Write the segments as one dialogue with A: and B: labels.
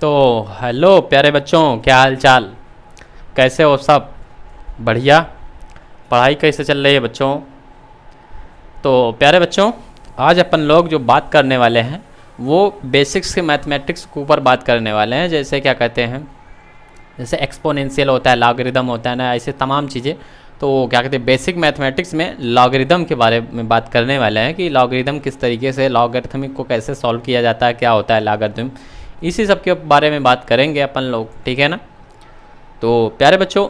A: तो हेलो प्यारे बच्चों, क्या हाल चाल, कैसे हो सब? बढ़िया। पढ़ाई कैसे चल रही है बच्चों? तो प्यारे बच्चों, आज अपन लोग जो बात करने वाले हैं वो बेसिक्स के मैथमेटिक्स के ऊपर बात करने वाले हैं। जैसे क्या कहते हैं, जैसे एक्सपोनेंशियल होता है, लॉगरिदम होता है ना, ऐसे तमाम चीज़ें। तो क्या कहते हैं, बेसिक मैथमेटिक्स में लॉगरिदम के बारे में बात करने वाले हैं कि लॉगरिदम किस तरीके से, लॉगरिथमिक को कैसे सॉल्व किया जाता है, क्या होता है लॉगरिथम, इसी सब के बारे में बात करेंगे अपन लोग, ठीक है ना। तो प्यारे बच्चों,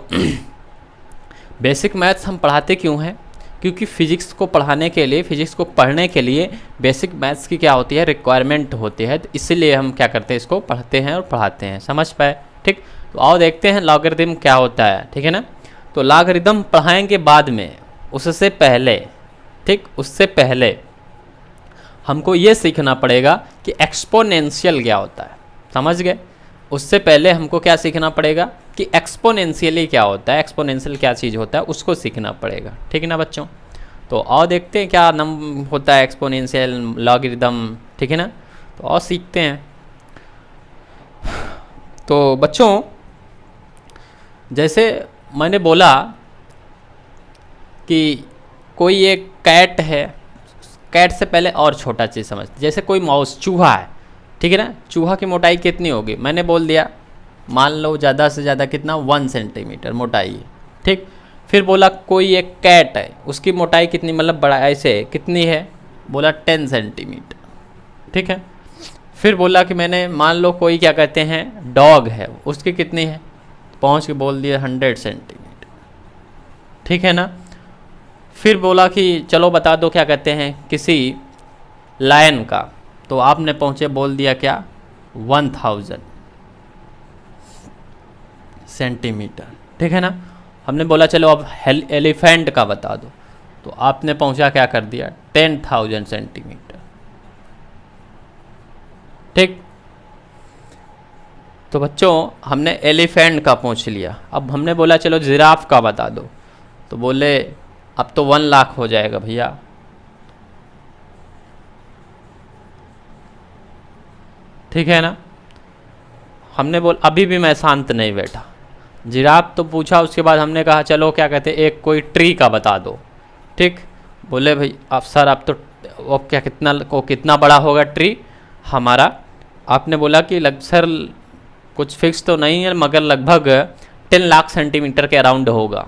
A: बेसिक मैथ्स हम पढ़ाते क्यों हैं? क्योंकि फिजिक्स को पढ़ाने के लिए, फिजिक्स को पढ़ने के लिए बेसिक मैथ्स की क्या होती है, रिक्वायरमेंट होती है। तो इसीलिए हम क्या करते हैं, इसको पढ़ते हैं और पढ़ाते हैं। समझ पाए? ठीक। तो आओ देखते हैं लॉगरिथम क्या होता है, ठीक है ना। तो लॉगरिथम पढ़ाएंगे बाद में, उससे पहले, ठीक, उससे पहले हमको ये सीखना पड़ेगा कि एक्सपोनेंशियल क्या होता है। समझ गए? उससे पहले हमको क्या सीखना पड़ेगा कि एक्सपोनेंशियली क्या होता है, एक्सपोनेंशियल क्या चीज़ होता है, उसको सीखना पड़ेगा, ठीक है ना बच्चों। तो आओ देखते हैं क्या नम होता है एक्सपोनेंशियल, लॉगरिथम, ठीक है ना। तो और सीखते हैं। तो बच्चों, जैसे मैंने बोला कि कोई एक कैट है, कैट से पहले और छोटा चीज़ समझते, जैसे कोई माउस, चूहा है, ठीक है ना। चूहा की मोटाई कितनी होगी? मैंने बोल दिया, मान लो ज़्यादा से ज़्यादा कितना, 1 सेंटीमीटर मोटाई है, ठीक। फिर बोला कोई एक कैट है, उसकी मोटाई कितनी, मतलब बड़ा ऐसे कितनी है? बोला 10 सेंटीमीटर, ठीक है। फिर बोला कि मैंने, मान लो कोई क्या कहते हैं डॉग है, उसकी कितनी है? पहुँच के बोल दिया 100 सेंटीमीटर, ठीक है ना। फिर बोला कि चलो बता दो क्या कहते हैं किसी लायन का, तो आपने पहुँचे बोल दिया क्या, 1000 सेंटीमीटर, ठीक है ना। हमने बोला चलो अब एलिफेंट का बता दो, तो आपने पहुंचा क्या कर दिया, 10,000 सेंटीमीटर, ठीक। तो बच्चों, हमने एलिफेंट का पूछ लिया। अब हमने बोला चलो जिराफ का बता दो, तो बोले अब तो 1 लाख हो जाएगा भैया, ठीक है ना। हमने बोल, अभी भी मैं शांत नहीं बैठा, जिराफ तो पूछा, उसके बाद हमने कहा चलो क्या कहते हैं एक कोई ट्री का बता दो, ठीक। बोले भाई अब सर अब तो वो क्या, कितना बड़ा होगा ट्री हमारा? आपने बोला कि सर कुछ फिक्स तो नहीं है, मगर लगभग 10 लाख सेंटीमीटर के अराउंड होगा।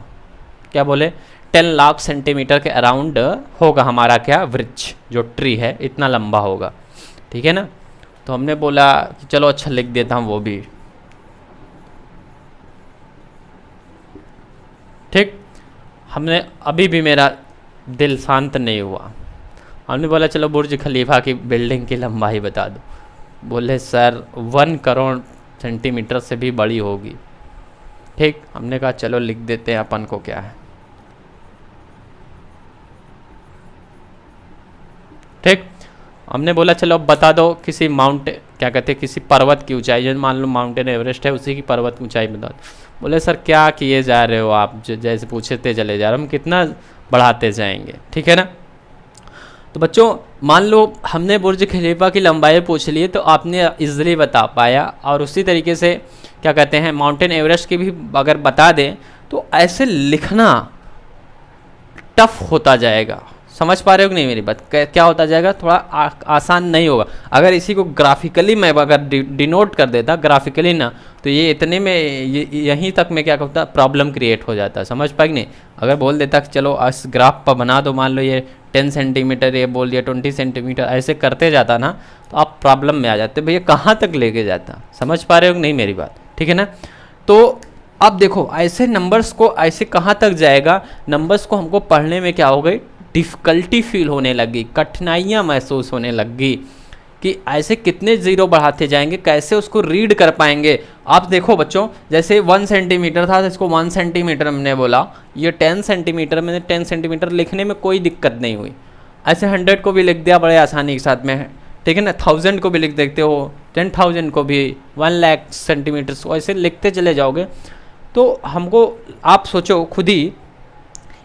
A: क्या बोले? 10 लाख सेंटीमीटर के अराउंड होगा हमारा क्या, वृक्ष, जो ट्री है इतना लंबा होगा, ठीक है ना। तो हमने बोला कि चलो अच्छा लिख देता हूँ वो भी, ठीक। हमने, अभी भी मेरा दिल शांत नहीं हुआ। हमने बोला चलो बुर्ज खलीफा की बिल्डिंग की लंबाई बता दो। बोले सर 1 करोड़ सेंटीमीटर से भी बड़ी होगी, ठीक। हमने कहा चलो लिख देते हैं, अपन को क्या है, ठीक। हमने बोला चलो अब बता दो किसी क्या कहते हैं किसी पर्वत की ऊंचाई, जैसे मान लो माउंटेन एवरेस्ट है, उसी की पर्वत की ऊंचाई बता दो। बोले सर क्या किए जा रहे हो आप, जैसे पूछते चले जा रहे हो, हम कितना बढ़ाते जाएंगे, ठीक है ना। तो बच्चों, मान लो हमने बुर्ज खलीफा की लंबाई पूछ ली, तो आपने इजीली बता पाया। और उसी तरीके से क्या कहते हैं माउंटेन एवरेस्ट की भी अगर बता दें, तो ऐसे लिखना टफ होता जाएगा। समझ पा रहे हो कि नहीं मेरी बात? क्या होता जाएगा, थोड़ा आसान नहीं होगा। अगर इसी को ग्राफिकली मैं अगर डिनोट कर देता, ग्राफिकली ना, तो ये इतने में यहीं तक में क्या होता, प्रॉब्लम क्रिएट हो जाता है। समझ पाए कि नहीं? अगर बोल देता कि चलो इस ग्राफ पर बना दो, मान लो ये 10 सेंटीमीटर, ये बोल दिया 20 सेंटीमीटर, ऐसे करते जाता ना, तो आप प्रॉब्लम में आ जाते। भैया कहाँ तक लेके जाता? समझ पा रहे हो कि नहीं मेरी बात? ठीक है ना। तो अब देखो, ऐसे नंबर्स को ऐसे कहाँ तक जाएगा, नंबर्स को हमको पढ़ने में क्या हो गई, डिफ़िकल्टी फील होने लगी, कठिनाइयाँ महसूस होने लगी कि ऐसे कितने ज़ीरो बढ़ाते जाएंगे, कैसे उसको रीड कर पाएंगे। आप देखो बच्चों, जैसे 1 सेंटीमीटर था, इसको 1 सेंटीमीटर हमने बोला, ये 10 सेंटीमीटर, मैंने 10 सेंटीमीटर लिखने में कोई दिक्कत नहीं हुई। ऐसे 100 को भी लिख दिया बड़े आसानी के साथ में, ठीक है ना। 1000 को भी लिख देखते हो, 10,000 को भी, 1 लाख सेंटीमीटर को, ऐसे लिखते चले जाओगे। तो हमको, आप सोचो खुद ही,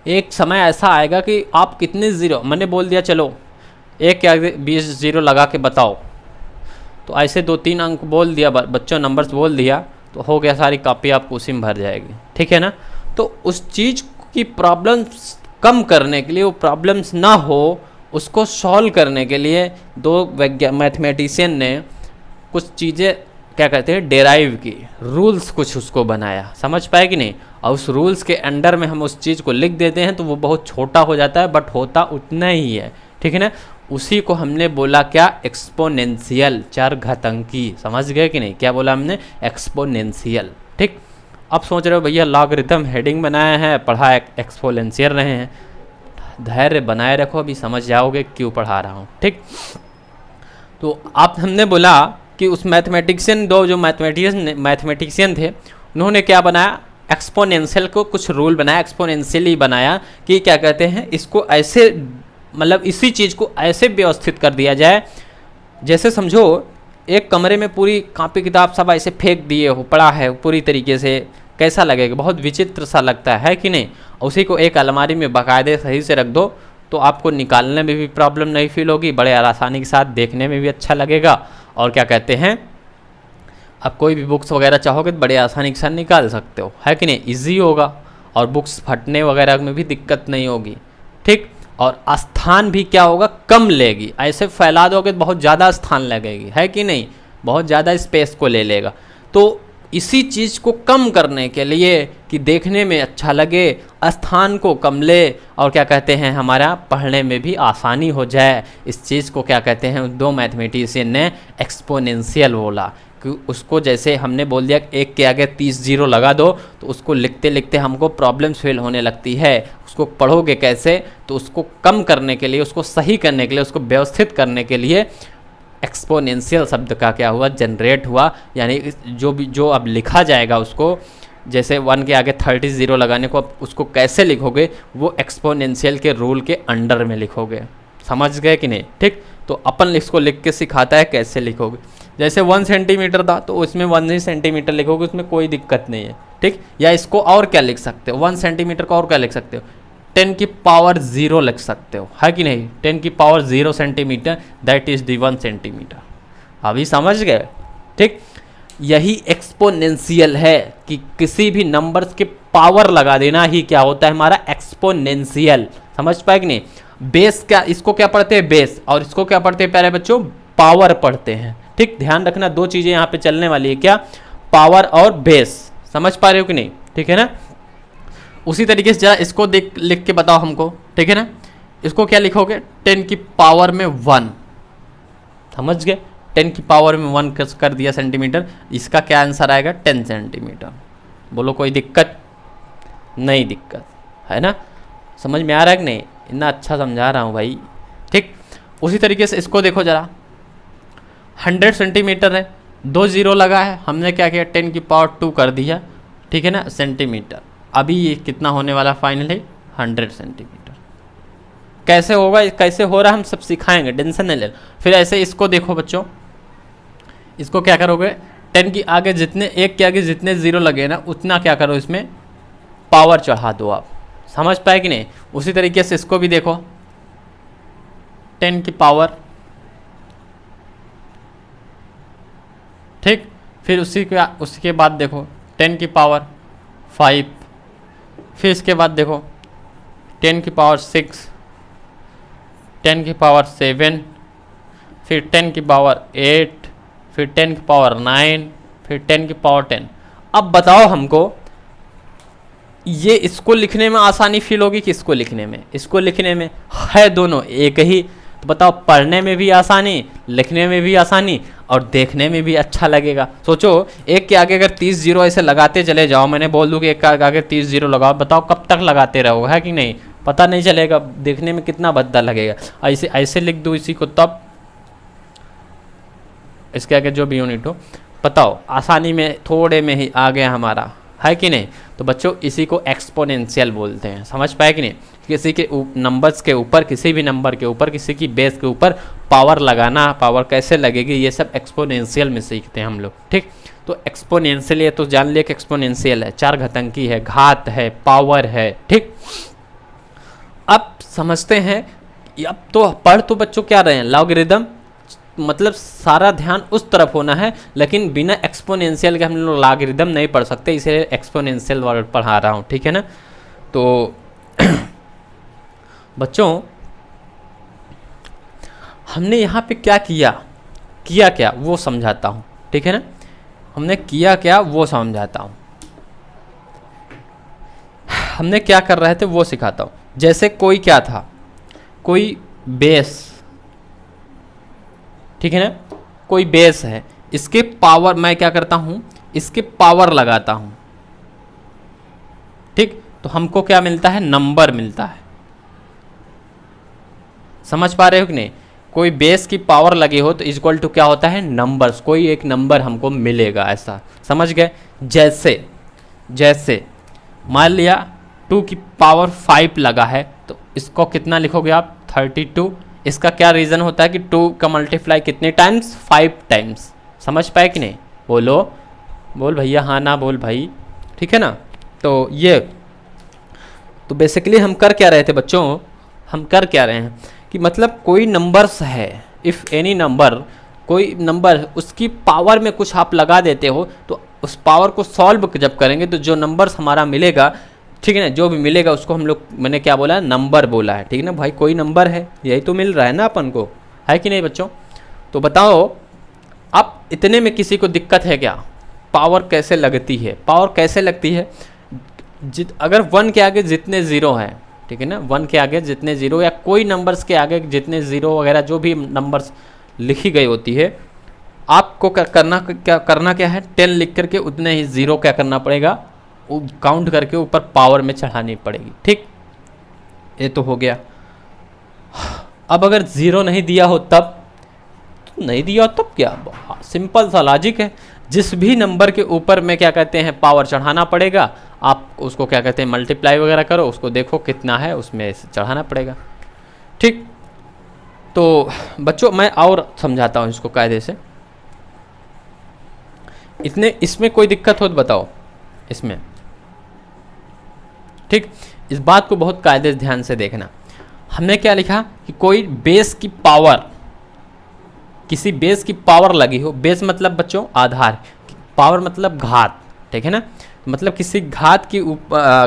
A: एक समय ऐसा आएगा कि आप कितने ज़ीरो, मैंने बोल दिया चलो एक या 20 ज़ीरो लगा के बताओ, तो ऐसे 2-3 अंक बोल दिया बच्चों, नंबर्स बोल दिया तो हो गया, सारी कॉपी आपको उसी में भर जाएगी, ठीक है ना। तो उस चीज़ की प्रॉब्लम्स कम करने के लिए, वो प्रॉब्लम्स ना हो उसको सॉल्व करने के लिए दो मैथमेटिशियन ने कुछ चीज़ें क्या कहते हैं डेराइव की, रूल्स कुछ उसको बनाया, समझ पाए कि नहीं। और उस रूल्स के अंडर में हम उस चीज़ को लिख देते हैं तो वो बहुत छोटा हो जाता है, बट होता उतना ही है, ठीक है ना। उसी को हमने बोला क्या, एक्सपोनेंशियल, चरघातांकी, समझ गए कि नहीं, क्या बोला हमने, एक्सपोनेंशियल, ठीक। अब सोच रहे हो भैया लॉगरिथम हेडिंग बनाया है, पढ़ा एक्सपोनेंशियल रहे हैं, धैर्य बनाए रखो, अभी समझ जाओगे क्यों पढ़ा रहा हूँ, ठीक। तो आप हमने बोला कि उस मैथमेटिशियन, दो जो मैथमेटिशियन थे, उन्होंने क्या बनाया, एक्सपोनेंशियल को कुछ रूल बनाया, एक्सपोनेंशियली बनाया कि क्या कहते हैं, इसको ऐसे मतलब इसी चीज़ को ऐसे व्यवस्थित कर दिया जाए, जैसे समझो एक कमरे में पूरी कॉपी किताब सब ऐसे फेंक दिए हो, पड़ा है पूरी तरीके से, कैसा लगेगा, बहुत विचित्र सा लगता है कि नहीं। उसी को एक अलमारी में बाकायदे सही से रख दो तो आपको निकालने में भी प्रॉब्लम नहीं फील होगी, बड़े आसानी के साथ, देखने में भी अच्छा लगेगा, और क्या कहते हैं, आप कोई भी बुक्स वगैरह चाहोगे तो बड़े आसानी के साथ निकाल सकते हो, है कि नहीं, ईजी होगा, और बुक्स फटने वगैरह में भी दिक्कत नहीं होगी, ठीक। और स्थान भी क्या होगा, कम लेगी, ऐसे फैला दोगे तो बहुत ज़्यादा स्थान लगेगी, है कि नहीं, बहुत ज़्यादा स्पेस को ले लेगा। तो इसी चीज़ को कम करने के लिए कि देखने में अच्छा लगे, स्थान को कम ले, और क्या कहते हैं, हमारा पढ़ने में भी आसानी हो जाए, इस चीज़ को क्या कहते हैं, दो मैथमेटिशियन ने एक्सपोनेंशियल बोला। कि उसको जैसे हमने बोल दिया एक के आगे 30 जीरो लगा दो तो उसको लिखते लिखते हमको प्रॉब्लम्स फेल होने लगती है, उसको पढ़ोगे कैसे, तो उसको कम करने के लिए, उसको सही करने के लिए, उसको व्यवस्थित करने के लिए एक्सपोनेंशियल शब्द का क्या हुआ, जनरेट हुआ। यानी जो अब लिखा जाएगा उसको, जैसे 1 के आगे 30 जीरो लगाने को, अब उसको कैसे लिखोगे, वो एक्सपोनेंशियल के रूल के अंडर में लिखोगे, समझ गए कि नहीं, ठीक। तो अपन इसको लिख के सिखाता है कैसे लिखोगे। जैसे 1 सेंटीमीटर था तो उसमें 1 ही सेंटीमीटर लिखोगे, उसमें कोई दिक्कत नहीं है, ठीक। या इसको और क्या लिख सकते हो, 1 सेंटीमीटर को और क्या लिख सकते हो, 10 की पावर 0 लिख सकते हो, है कि नहीं, 10 की power 0 centimetre, that is the 1 centimetre. अभी समझ गए, ठीक। यही एक्सपोनेंशियल है कि किसी भी नंबर्स के पावर लगा देना ही क्या होता है, हमारा एक्सपोनेंशियल, समझ पाए कि नहीं। बेस क्या, इसको क्या पढ़ते हैं, बेस, और इसको क्या पढ़ते हैं प्यारे बच्चों, पावर पढ़ते हैं, ठीक। ध्यान रखना, दो चीजें यहाँ पे चलने वाली है, क्या, पावर और बेस, समझ पा रहे हो कि नहीं, ठीक है ना। उसी तरीके से जरा इसको लिख के बताओ हमको, ठीक है ना। इसको क्या लिखोगे, 10 की पावर में 1, समझ गए, 10 की पावर में 1 कर दिया सेंटीमीटर, इसका क्या आंसर आएगा, 10 सेंटीमीटर। बोलो कोई दिक्कत नहीं, दिक्कत है ना, समझ में आ रहा है कि नहीं, इतना अच्छा समझा रहा हूँ भाई, ठीक। उसी तरीके से इसको देखो जरा, 100 सेंटीमीटर है, 2 जीरो लगा है, हमने क्या किया, 10 की पावर 2 कर दिया, ठीक है ना, सेंटीमीटर। अभी ये कितना होने वाला फाइनली, 100 सेंटीमीटर। कैसे होगा, कैसे हो रहा है, हम सब सिखाएंगे, टेंशन नहीं ले। फिर ऐसे इसको देखो बच्चों, इसको क्या करोगे, 10 की आगे जितने, 1 के आगे जितने जीरो लगे ना, उतना क्या करो, इसमें पावर चढ़ा दो आप, समझ पाए कि नहीं। उसी तरीके से इसको भी देखो, 10 की पावर, ठीक। फिर उसके बाद देखो 10 की पावर 5, फिर इसके बाद देखो 10 की पावर 6, 10 की पावर 7, फिर 10 की पावर 8, फिर 10 की पावर 9, फिर 10 की पावर 10। अब बताओ हमको, ये इसको लिखने में आसानी फील होगी कि इसको लिखने में, इसको लिखने में, है दोनों एक ही, तो बताओ पढ़ने में भी आसानी, लिखने में भी आसानी, और देखने में भी अच्छा लगेगा। सोचो एक के आगे अगर 30 जीरो ऐसे लगाते चले जाओ, मैंने बोल दूं कि एक के आगे 30 जीरो लगाओ, बताओ कब तक लगाते रहोगे, है कि नहीं, पता नहीं चलेगा, देखने में कितना भद्दा लगेगा। ऐसे ऐसे लिख दूं इसी को, तब इसके आगे जो भी यूनिट हो, बताओ आसानी में, थोड़े में ही आ गया हमारा, है कि नहीं। तो बच्चों इसी को एक्सपोनेंशियल बोलते हैं, समझ पाए कि नहीं। किसी के नंबर्स के ऊपर, किसी भी नंबर के ऊपर, किसी की बेस के ऊपर पावर लगाना, पावर कैसे लगेगी, ये सब एक्सपोनेंशियल में सीखते हैं हम लोग, ठीक। तो एक्सपोनेंशियल, ये तो जान लिया कि एक्सपोनेंशियल है, चार घातांकी है, घात है, पावर है, ठीक। अब समझते हैं, अब तो पढ़ तो बच्चों क्या रहे हैं, लॉगरिदम मतलब सारा ध्यान उस तरफ होना है, लेकिन बिना एक्सपोनेंशियल के हम लोग लॉगरिदम नहीं पढ़ सकते, इसलिए एक्सपोनेंशियल वर्ड पढ़ा रहा हूँ, ठीक है ना। तो बच्चों हमने यहाँ पे क्या किया क्या वो समझाता हूँ, ठीक है ना। हमने किया क्या वो समझाता हूँ, हमने क्या कर रहे थे वो सिखाता हूँ। जैसे कोई क्या था, कोई बेस, ठीक है ना, कोई बेस है, इसके पावर मैं क्या करता हूँ, इसके पावर लगाता हूँ, ठीक। तो हमको क्या मिलता है, नंबर मिलता है। समझ पा रहे हो कि नहीं। कोई बेस की पावर लगी हो तो इक्वल टू क्या होता है, नंबर्स, कोई एक नंबर हमको मिलेगा, ऐसा समझ गए। जैसे मान लिया 2 की पावर 5 लगा है, तो इसको कितना लिखोगे आप, 32। इसका क्या रीज़न होता है कि 2 का मल्टीप्लाई कितने टाइम्स, 5 टाइम्स। समझ पाए कि नहीं, बोल भैया, हाँ ना बोल भाई, ठीक है ना। तो ये तो बेसिकली हम कर क्या रहे थे बच्चों, हम कर क्या रहे हैं कि मतलब कोई नंबर्स है, इफ़ एनी नंबर, कोई नंबर उसकी पावर में कुछ आप लगा देते हो, तो उस पावर को सॉल्व जब करेंगे तो जो नंबर्स हमारा मिलेगा, ठीक है ना, जो भी मिलेगा उसको हम लोग, मैंने क्या बोला, नंबर बोला है, ठीक है ना भाई। कोई नंबर है, यही तो मिल रहा है ना अपन को, है कि नहीं बच्चों। तो बताओ अब इतने में किसी को दिक्कत है क्या, पावर कैसे लगती है, पावर कैसे लगती है, अगर 1 के आगे जितने ज़ीरो हैं, ठीक है ना, 1 के आगे जितने ज़ीरो या कोई नंबर्स के आगे जितने ज़ीरो वगैरह जो भी नंबर्स लिखी गई होती है, आपको करना क्या है, 10 लिख करके उतने ही ज़ीरो क्या करना पड़ेगा, काउंट करके ऊपर पावर में चढ़ानी पड़ेगी, ठीक। ये तो हो गया। अब अगर ज़ीरो नहीं दिया हो तब, तो नहीं दिया हो तब क्या, सिंपल सा लॉजिक है। जिस भी नंबर के ऊपर में क्या कहते हैं पावर चढ़ाना पड़ेगा, आप उसको क्या कहते हैं मल्टीप्लाई वगैरह करो, उसको देखो कितना है, उसमें चढ़ाना पड़ेगा, ठीक। तो बच्चों मैं और समझाता हूँ इसको कायदे से। इसमें कोई दिक्कत हो तो बताओ इसमें, ठीक। इस बात को बहुत कायदे से ध्यान से देखना। हमने क्या लिखा कि कोई बेस की पावर, किसी बेस की पावर लगी हो, बेस मतलब बच्चों आधार, पावर मतलब घात, ठीक है ना, मतलब किसी घात की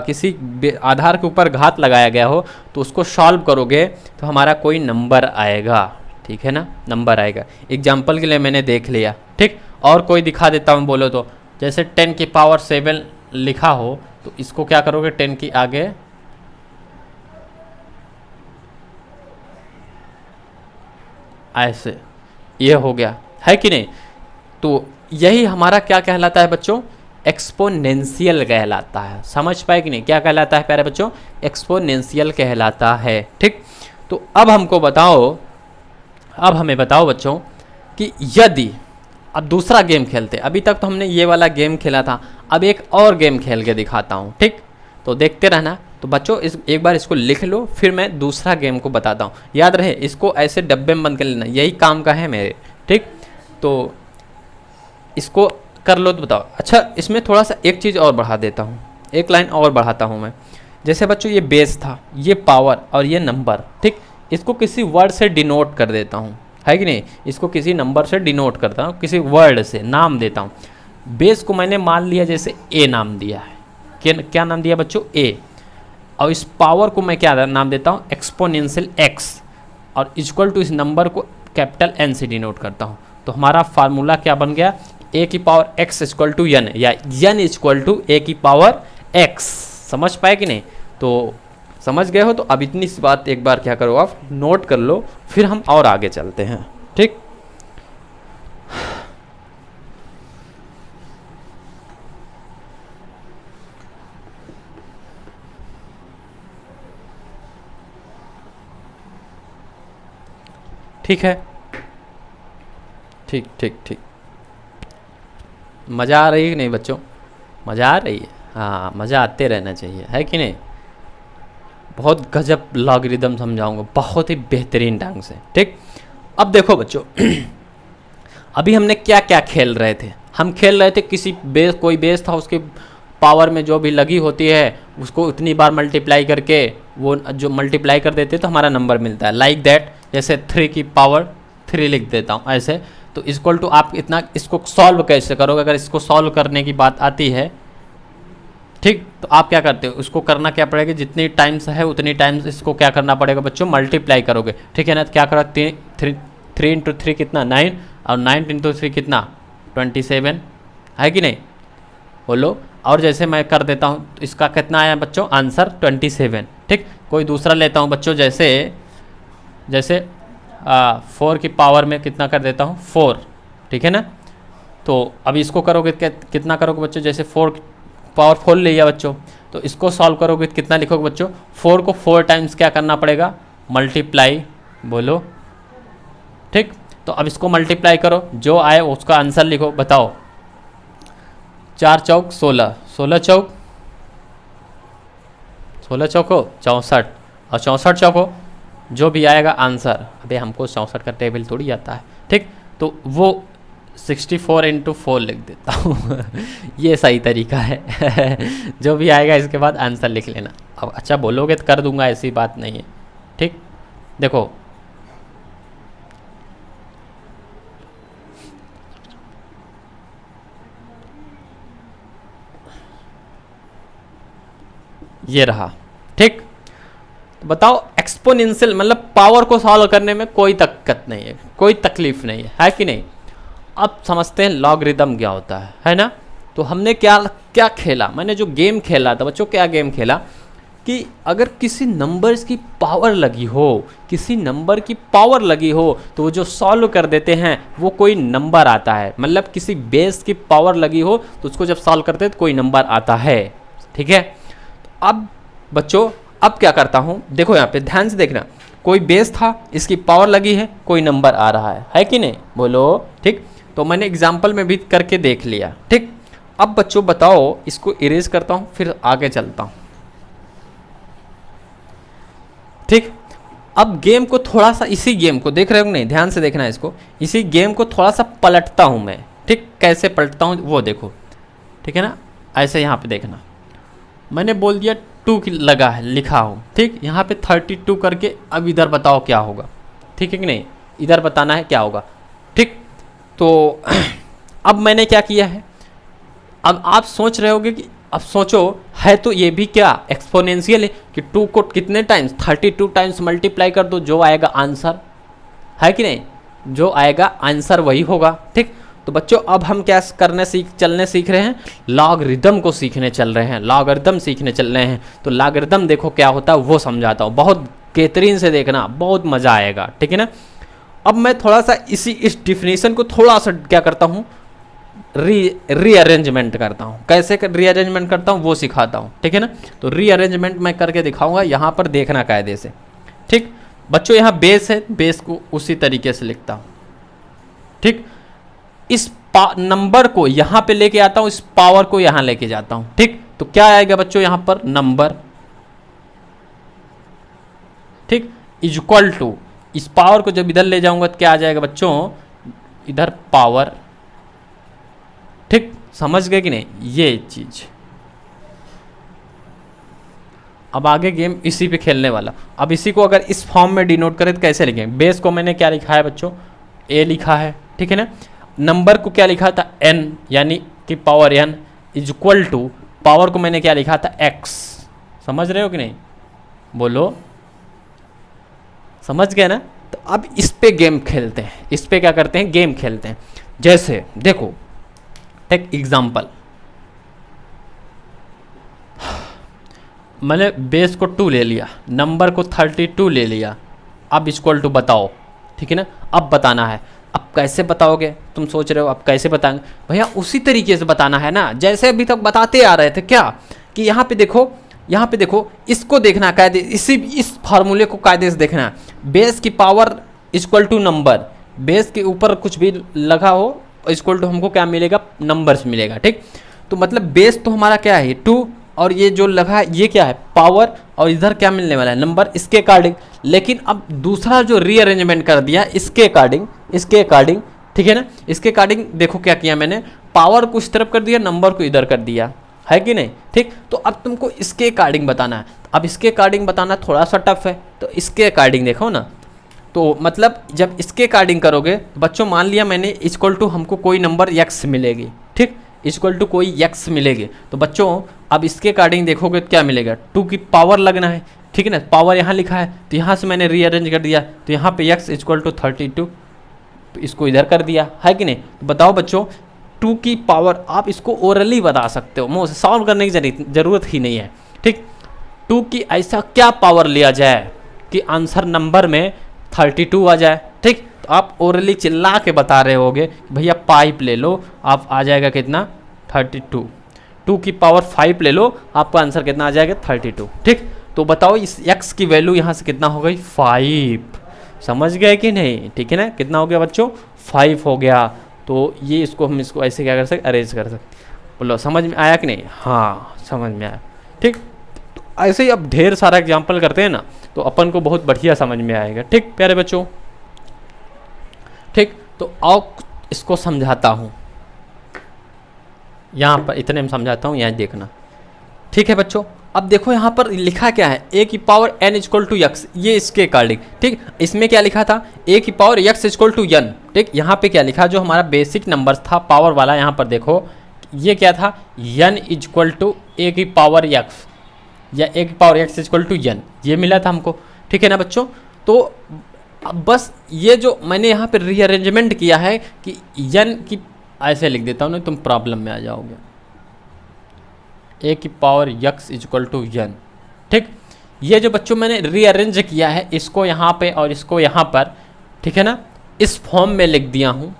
A: किसी आधार के ऊपर घात लगाया गया हो, तो उसको सॉल्व करोगे तो हमारा कोई नंबर आएगा, ठीक है ना, नंबर आएगा। एग्जाम्पल के लिए मैंने देख लिया, ठीक। और कोई दिखा देता हूँ, बोलो तो, जैसे 10 की पावर 7 लिखा हो, तो इसको क्या करोगे, 10 की आगे ऐसे, ये हो गया, है कि नहीं। तो यही हमारा क्या कहलाता है बच्चों, एक्सपोनेंशियल कहलाता है। समझ पाए कि नहीं, क्या कहलाता है प्यारे बच्चों, एक्सपोनेंशियल कहलाता है, ठीक। तो अब हमको बताओ, अब हमें बताओ बच्चों कि यदि अब दूसरा गेम खेलते, अभी तक तो हमने ये वाला गेम खेला था, अब एक और गेम खेल के दिखाता हूँ, ठीक। तो देखते रहना। तो बच्चों एक बार इसको लिख लो, फिर मैं दूसरा गेम को बताता हूँ। याद रहे इसको ऐसे डब्बे में बंद कर लेना, यही काम का है मेरे, ठीक। तो इसको कर लो तो बताओ। अच्छा इसमें थोड़ा सा एक चीज़ और बढ़ा देता हूँ, एक लाइन और बढ़ाता हूँ मैं। जैसे बच्चों ये बेस था, ये पावर और ये नंबर, ठीक। इसको किसी वर्ड से डिनोट कर देता हूँ, है कि नहीं, इसको किसी नंबर से डिनोट करता हूँ, किसी वर्ड से नाम देता हूँ। बेस को मैंने मान लिया जैसे ए नाम दिया है, क्या नाम दिया बच्चों, ए। और इस पावर को मैं क्या नाम देता हूँ, एक्सपोनेंशियल एक्स, और इक्वल टू इस नंबर को कैपिटल एन से डिनोट करता हूँ। तो हमारा फार्मूला क्या बन गया, ए की power x equal to n, या एन इक्वल टू ए की पावर एक्स। समझ पाए कि नहीं, तो समझ गए हो। तो अब इतनी सी बात एक बार क्या करो, आप नोट कर लो, फिर हम और आगे चलते हैं, ठीक। ठीक है, ठीक ठीक ठीक। मज़ा आ रही है कि नहीं बच्चों, मज़ा आ रही है, हाँ मज़ा आते रहना चाहिए, है कि नहीं। बहुत गजब लॉगरिदम समझाऊंगा, बहुत ही बेहतरीन ढंग से, ठीक। अब देखो बच्चों अभी हमने क्या क्या खेल रहे थे, हम खेल रहे थे किसी बेस, कोई बेस था, उसके पावर में जो भी लगी होती है उसको उतनी बार मल्टीप्लाई करके, वो जो मल्टीप्लाई कर देते तो हमारा नंबर मिलता है, लाइक दैट। जैसे 3 की पावर 3 लिख देता हूँ ऐसे। तो इक्वल टू आप इतना इसको सॉल्व कैसे करोगे, अगर इसको सॉल्व करने की बात आती है, ठीक, तो आप क्या करते हो, उसको करना क्या पड़ेगा, जितनी टाइम्स है उतनी टाइम्स इसको क्या करना पड़ेगा बच्चों, मल्टीप्लाई करोगे, ठीक है ना। तो क्या करो, 3 इंटू 3 कितना 9, और 9 इंटू 3 कितना 27, है कि नहीं, बोलो। और जैसे मैं कर देता हूँ तो इसका कितना आया बच्चों आंसर 27, ठीक। कोई दूसरा लेता हूँ बच्चों, जैसे 4 की पावर में कितना कर देता हूँ 4, ठीक है ना। तो अब इसको करोगे कितना करोगे बच्चों, जैसे 4 पावर 4 लिया बच्चों, तो इसको सॉल्व करोगे तो कितना लिखोगे बच्चों, 4 को 4 टाइम्स क्या करना पड़ेगा, मल्टीप्लाई, बोलो, ठीक। तो अब इसको मल्टीप्लाई करो, जो आए उसका आंसर लिखो, बताओ। 4 चौक 16, 16 चौक 64, और 64 चौको जो भी आएगा आंसर, अबे हमको 64 का टेबल थोड़ी आता है, ठीक। तो वो 64 इंटू 4 लिख देता हूँ ये सही तरीका है जो भी आएगा इसके बाद आंसर लिख लेना। अब अच्छा बोलोगे तो कर दूंगा, ऐसी बात नहीं है, ठीक। देखो ये रहा, ठीक। तो बताओ एक्सपोनेंशियल मतलब पावर को सॉल्व करने में कोई दिक्कत नहीं है, कोई तकलीफ नहीं है कि नहीं। अब समझते हैं लॉगरिदम क्या होता है ना। तो हमने क्या खेला, मैंने जो गेम खेला था बच्चों, क्या गेम खेला कि अगर किसी नंबर्स की पावर लगी हो, किसी नंबर की पावर लगी हो, तो वो जो सॉल्व कर देते हैं वो कोई नंबर आता है, मतलब किसी बेस की पावर लगी हो तो उसको जब सॉल्व करते हैं तो कोई नंबर आता है, ठीक है। अब बच्चों अब क्या करता हूँ, देखो यहाँ पे ध्यान से देखना, कोई बेस था, इसकी पावर लगी है, कोई नंबर आ रहा है कि नहीं, बोलो, ठीक। तो मैंने एग्जाम्पल में भी करके देख लिया, ठीक। अब बच्चों बताओ, इसको इरेज करता हूँ फिर आगे चलता हूँ, ठीक। अब गेम को थोड़ा सा, इसी गेम को देख रहे हो नहीं, ध्यान से देखना इसको, इसी गेम को थोड़ा सा पलटता हूँ मैं, ठीक। कैसे पलटता हूँ वो देखो, ठीक है ना। ऐसे यहाँ पे देखना, मैंने बोल दिया 2 की लगा है, लिखा हूँ, ठीक। यहाँ पे 32 करके अब इधर बताओ क्या होगा, ठीक है कि नहीं, इधर बताना है क्या होगा, ठीक। तो अब मैंने क्या किया है, अब आप सोच रहे होगे कि अब सोचो है तो ये भी क्या एक्सपोनेंशियल है कि 2 को कितने टाइम्स 32 टाइम्स मल्टीप्लाई कर दो, जो आएगा आंसर, है कि नहीं, जो आएगा आंसर वही होगा, ठीक। तो बच्चों अब हम क्या चलने सीख रहे हैं, लॉगरिदम को सीखने चल रहे हैं, लॉगरिदम सीखने चल रहे हैं। तो लॉगरिदम देखो क्या होता है वो समझाता हूँ, बहुत बेहतरीन से देखना, बहुत मज़ा आएगा, ठीक है ना। अब मैं थोड़ा सा इस डिफिनीशन को थोड़ा सा क्या करता हूँ, रीअरेंजमेंट करता हूँ। कैसे रीअरेंजमेंट करता हूँ वो सिखाता हूँ, ठीक है ना। तो रीअरेंजमेंट मैं करके दिखाऊंगा, यहाँ पर देखना कायदे से, ठीक। बच्चों यहाँ बेस है, बेस को उसी तरीके से लिखता हूँ, ठीक। इस नंबर को यहाँ पे लेके आता हूँ, इस पावर को यहाँ लेके जाता हूँ, ठीक। तो क्या आएगा बच्चों यहाँ पर नंबर, ठीक, इक्वल टू इस पावर को जब इधर ले जाऊंगा तो क्या आ जाएगा बच्चों, इधर पावर, ठीक। समझ गए कि नहीं ये चीज। अब आगे गेम इसी पे खेलने वाला। अब इसी को अगर इस फॉर्म में डिनोट करें तो कैसे लिखेंगे, बेस को मैंने क्या लिखा है बच्चों, ए लिखा है, ठीक है ना। नंबर को क्या लिखा था n, यानी कि power n is equal to power को मैंने क्या लिखा था x। समझ रहे हो कि नहीं, बोलो, समझ गए ना। तो अब इस पे गेम खेलते हैं, इस पे क्या करते हैं, गेम खेलते हैं। जैसे देखो एक एग्जांपल, मैंने बेस को 2 ले लिया, नंबर को 32 ले लिया, अब इक्वल टू बताओ, ठीक है ना। अब बताना है, अब कैसे बताओगे, तुम सोच रहे हो अब कैसे बताएंगे, भैया उसी तरीके से बताना है ना जैसे अभी तक बताते आ रहे थे, क्या कि यहाँ पे देखो, यहाँ पे देखो, इसको देखना कायदे, इस फार्मूले को कायदे से देखना, बेस की power equal to number, base के ऊपर कुछ भी लगा हो इक्वल टू हमको क्या मिलेगा, नंबर्स मिलेगा, ठीक। तो मतलब बेस तो हमारा क्या है 2, और ये जो लगा है ये क्या है पावर, और इधर क्या मिलने वाला है नंबर, इसके अकॉर्डिंग। लेकिन अब दूसरा जो रीअरेंजमेंट कर दिया इसके अकॉर्डिंग, ठीक है ना, इसके अकॉर्डिंग देखो क्या किया मैंने, पावर को इस तरफ कर दिया, नंबर को इधर कर दिया, है कि नहीं, ठीक। तो अब तुमको इसके अकॉर्डिंग बताना है, अब इसके अकॉर्डिंग बताना थोड़ा सा टफ है, तो इसके अकॉर्डिंग देखो ना, तो मतलब जब इसके अकॉर्डिंग करोगे तो बच्चों मान लिया मैंने इक्वल टू हमको कोई नंबर x मिलेगी, ठीक, इक्वल टू कोई x मिलेगी, तो बच्चों अब इसके अकॉर्डिंग देखोगे तो क्या मिलेगा, 2 की पावर लगना है, ठीक है ना, पावर यहाँ लिखा है तो यहाँ से मैंने रीअरेंज कर दिया, तो यहाँ पे x इक्वल टू 32, इसको इधर कर दिया है कि नहीं। तो बताओ बच्चों 2 की पावर, आप इसको ओरली बता सकते हो, मुँह से सॉल्व करने की जरूरत ही नहीं है, ठीक। 2 की ऐसा क्या पावर लिया जाए कि आंसर नंबर में 32 आ जाए, ठीक। तो आप ओरली चिल्ला के बता रहे होगे भैया पाइप ले लो, आप आ जाएगा कितना 32, 2 की पावर 5 ले लो, आपका आंसर कितना आ जाएगा 32, ठीक। तो बताओ इस x की वैल्यू यहाँ से कितना हो गई 5, समझ गए कि नहीं, ठीक है ना, कितना हो गया बच्चों 5 हो गया। तो ये इसको हम इसको ऐसे क्या कर सकते, अरेंज कर सकते, बोलो समझ में आया कि नहीं, हाँ समझ में आया, ठीक। तो ऐसे ही अब ढेर सारा एग्जाम्पल करते हैं ना तो अपन को बहुत बढ़िया समझ में आएगा, ठीक प्यारे बच्चों, ठीक। तो आओ इसको समझाता हूँ, यहाँ पर इतने में समझाता हूँ, यहाँ देखना, ठीक है बच्चों। अब देखो यहाँ पर लिखा क्या है, a की power n equal to x, ये इसके अकॉर्डिंग, ठीक। इसमें क्या लिखा था a की power x equal to n, ठीक। यहाँ पे क्या लिखा, जो हमारा बेसिक नंबर्स था पावर वाला, यहाँ पर देखो ये क्या था n इक्वल टू a की पावर x या a की power x equal to n, ये मिला था हमको, ठीक है ना बच्चों। तो अब बस ये जो मैंने यहाँ पे रीअरेंजमेंट किया है कि n की, ऐसे लिख देता हूँ ना तुम प्रॉब्लम में आ जाओगे, a की power x equal to n, ठीक। ये जो बच्चों मैंने रीअरेंज किया है इसको यहाँ पे और इसको यहाँ पर, ठीक है ना, इस फॉर्म में लिख दिया हूँ,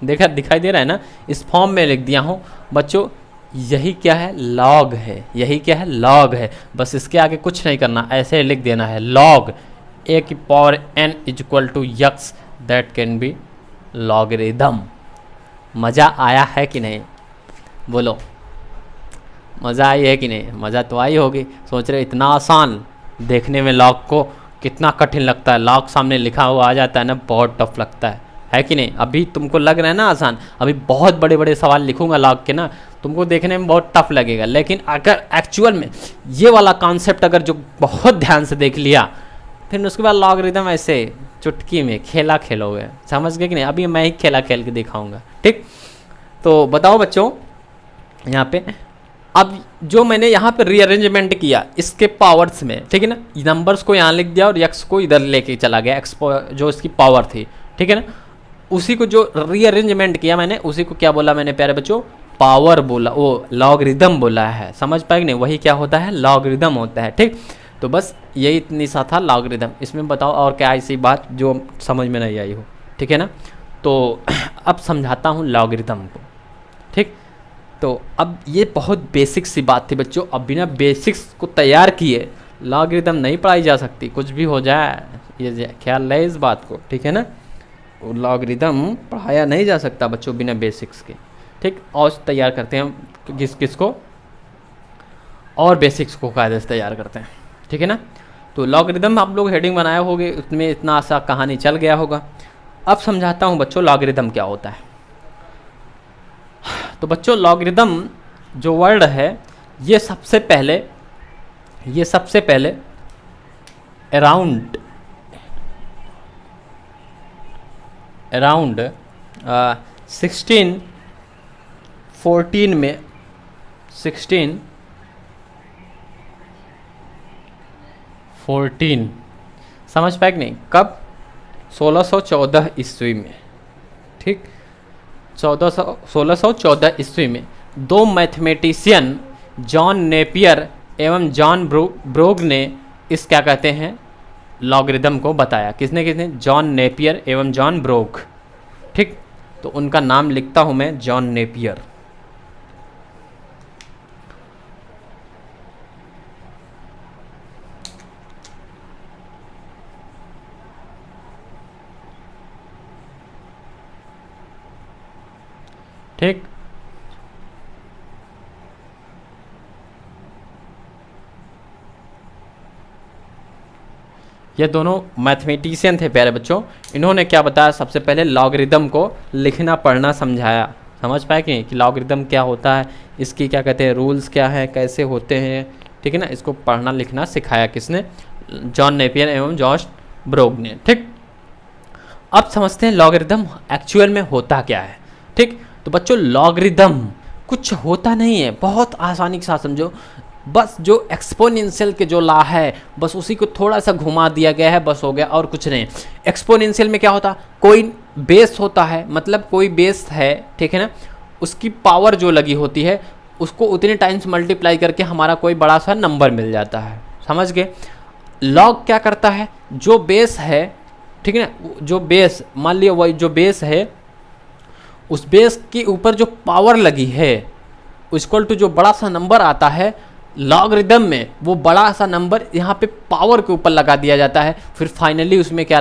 A: देखा दिखाई दे रहा है ना, इस फॉर्म में लिख दिया हूँ बच्चों। यही क्या है लॉग है, यही क्या है लॉग है, बस इसके आगे कुछ नहीं करना, ऐसे लिख देना है लॉग a की power n equal to x that can be logarithm. मज़ा आया है कि नहीं, बोलो मज़ा आई है कि नहीं, मज़ा तो आई होगी। सोच रहे इतना आसान, देखने में लॉग को कितना कठिन लगता है, लॉग सामने लिखा हुआ आ जाता है ना, बहुत टफ लगता है कि नहीं। अभी तुमको लग रहा है ना आसान, अभी बहुत बड़े बड़े सवाल लिखूंगा लॉग के ना, तुमको देखने में बहुत टफ लगेगा, लेकिन अगर एक्चुअल में ये वाला कॉन्सेप्ट अगर जो बहुत ध्यान से देख लिया, फिर उसके बाद लॉगरिदम ऐसे चुटकी में खेला खेलोगे, समझ गए कि नहीं। अभी मैं ही खेला खेल के दिखाऊंगा, ठीक। तो बताओ बच्चों यहाँ पे, अब जो मैंने यहाँ पे रीअरेंजमेंट किया इसके पावर्स में, ठीक है ना, नंबर्स को यहाँ लिख दिया और x को इधर लेके चला गया, x जो इसकी पावर थी, ठीक है ना, उसी को जो रीअरेंजमेंट किया मैंने, उसी को क्या बोला मैंने प्यारे बच्चों, पावर बोला, वो लॉगरिदम बोला है, समझ पाए कि नहीं, वही क्या होता है लॉगरिदम होता है, ठीक। तो बस यही इतनी सा था लॉगरिदम, इसमें बताओ और क्या ऐसी बात जो समझ में नहीं आई हो, ठीक है ना। तो अब समझाता हूँ लॉगरिदम को, ठीक। तो अब ये बहुत बेसिक सी बात थी बच्चों, अब बिना बेसिक्स को तैयार किए लॉगरिदम नहीं पढ़ाई जा सकती, कुछ भी हो जाए, ये ख्याल है इस बात को, ठीक है ना। लॉगरिदम पढ़ाया नहीं जा सकता बच्चों बिना बेसिक्स के, ठीक। और तैयार करते हैं हम किस को, और बेसिक्स को कायदे से तैयार करते हैं, ठीक है ना। तो लॉगरिदम आप लोग हेडिंग बनाए होंगे, उसमें इतना सा कहानी चल गया होगा। अब समझाता हूँ बच्चों लॉगरिदम क्या होता है। तो बच्चों लॉगरिदम जो वर्ड है ये सबसे पहले अराउंड 1614 में 1614 समझ पाए कि नहीं, कब 1614 ईस्वी में, ठीक, 1614 ईस्वी में दो मैथमेटिशियन जॉन नेपियर एवं जॉन ब्रोग ने इस क्या कहते हैं लॉगरिदम को बताया। किसने, जॉन नेपियर एवं जॉन ब्रोग, ठीक। तो उनका नाम लिखता हूं मैं, जॉन नेपियर, ठीक। ये दोनों मैथमेटिशियन थे प्यारे बच्चों। इन्होंने क्या बताया, सबसे पहले लॉगरिदम को लिखना पढ़ना समझाया। समझ पाए कि लॉगरिदम क्या होता है, इसकी क्या कहते हैं रूल्स क्या है, कैसे होते हैं, ठीक है ना। इसको पढ़ना लिखना सिखाया किसने, जॉन नेपियर एवं जॉर्ज ब्रोग ने, ठीक। अब समझते हैं लॉगरिदम एक्चुअल में होता क्या है। ठीक, तो बच्चों लॉगरिदम कुछ होता नहीं है, बहुत आसानी के साथ समझो। बस जो एक्सपोनेंशियल के जो लॉ है बस उसी को थोड़ा सा घुमा दिया गया है, बस हो गया और कुछ नहीं। एक्सपोनेंशियल में क्या होता, कोई बेस होता है, मतलब कोई बेस है, ठीक है ना, उसकी पावर जो लगी होती है उसको उतने टाइम्स मल्टीप्लाई करके हमारा कोई बड़ा सा नंबर मिल जाता है। समझ गए। लॉग क्या करता है, जो बेस है, ठीक है ना, जो बेस मान लिया वही जो बेस है, उस बेस के ऊपर जो पावर लगी है इक्वल टू जो बड़ा सा नंबर आता है लॉगरिदम में, वो बड़ा सा नंबर यहाँ पे पावर के ऊपर लगा दिया जाता है। फिर फाइनली उसमें क्या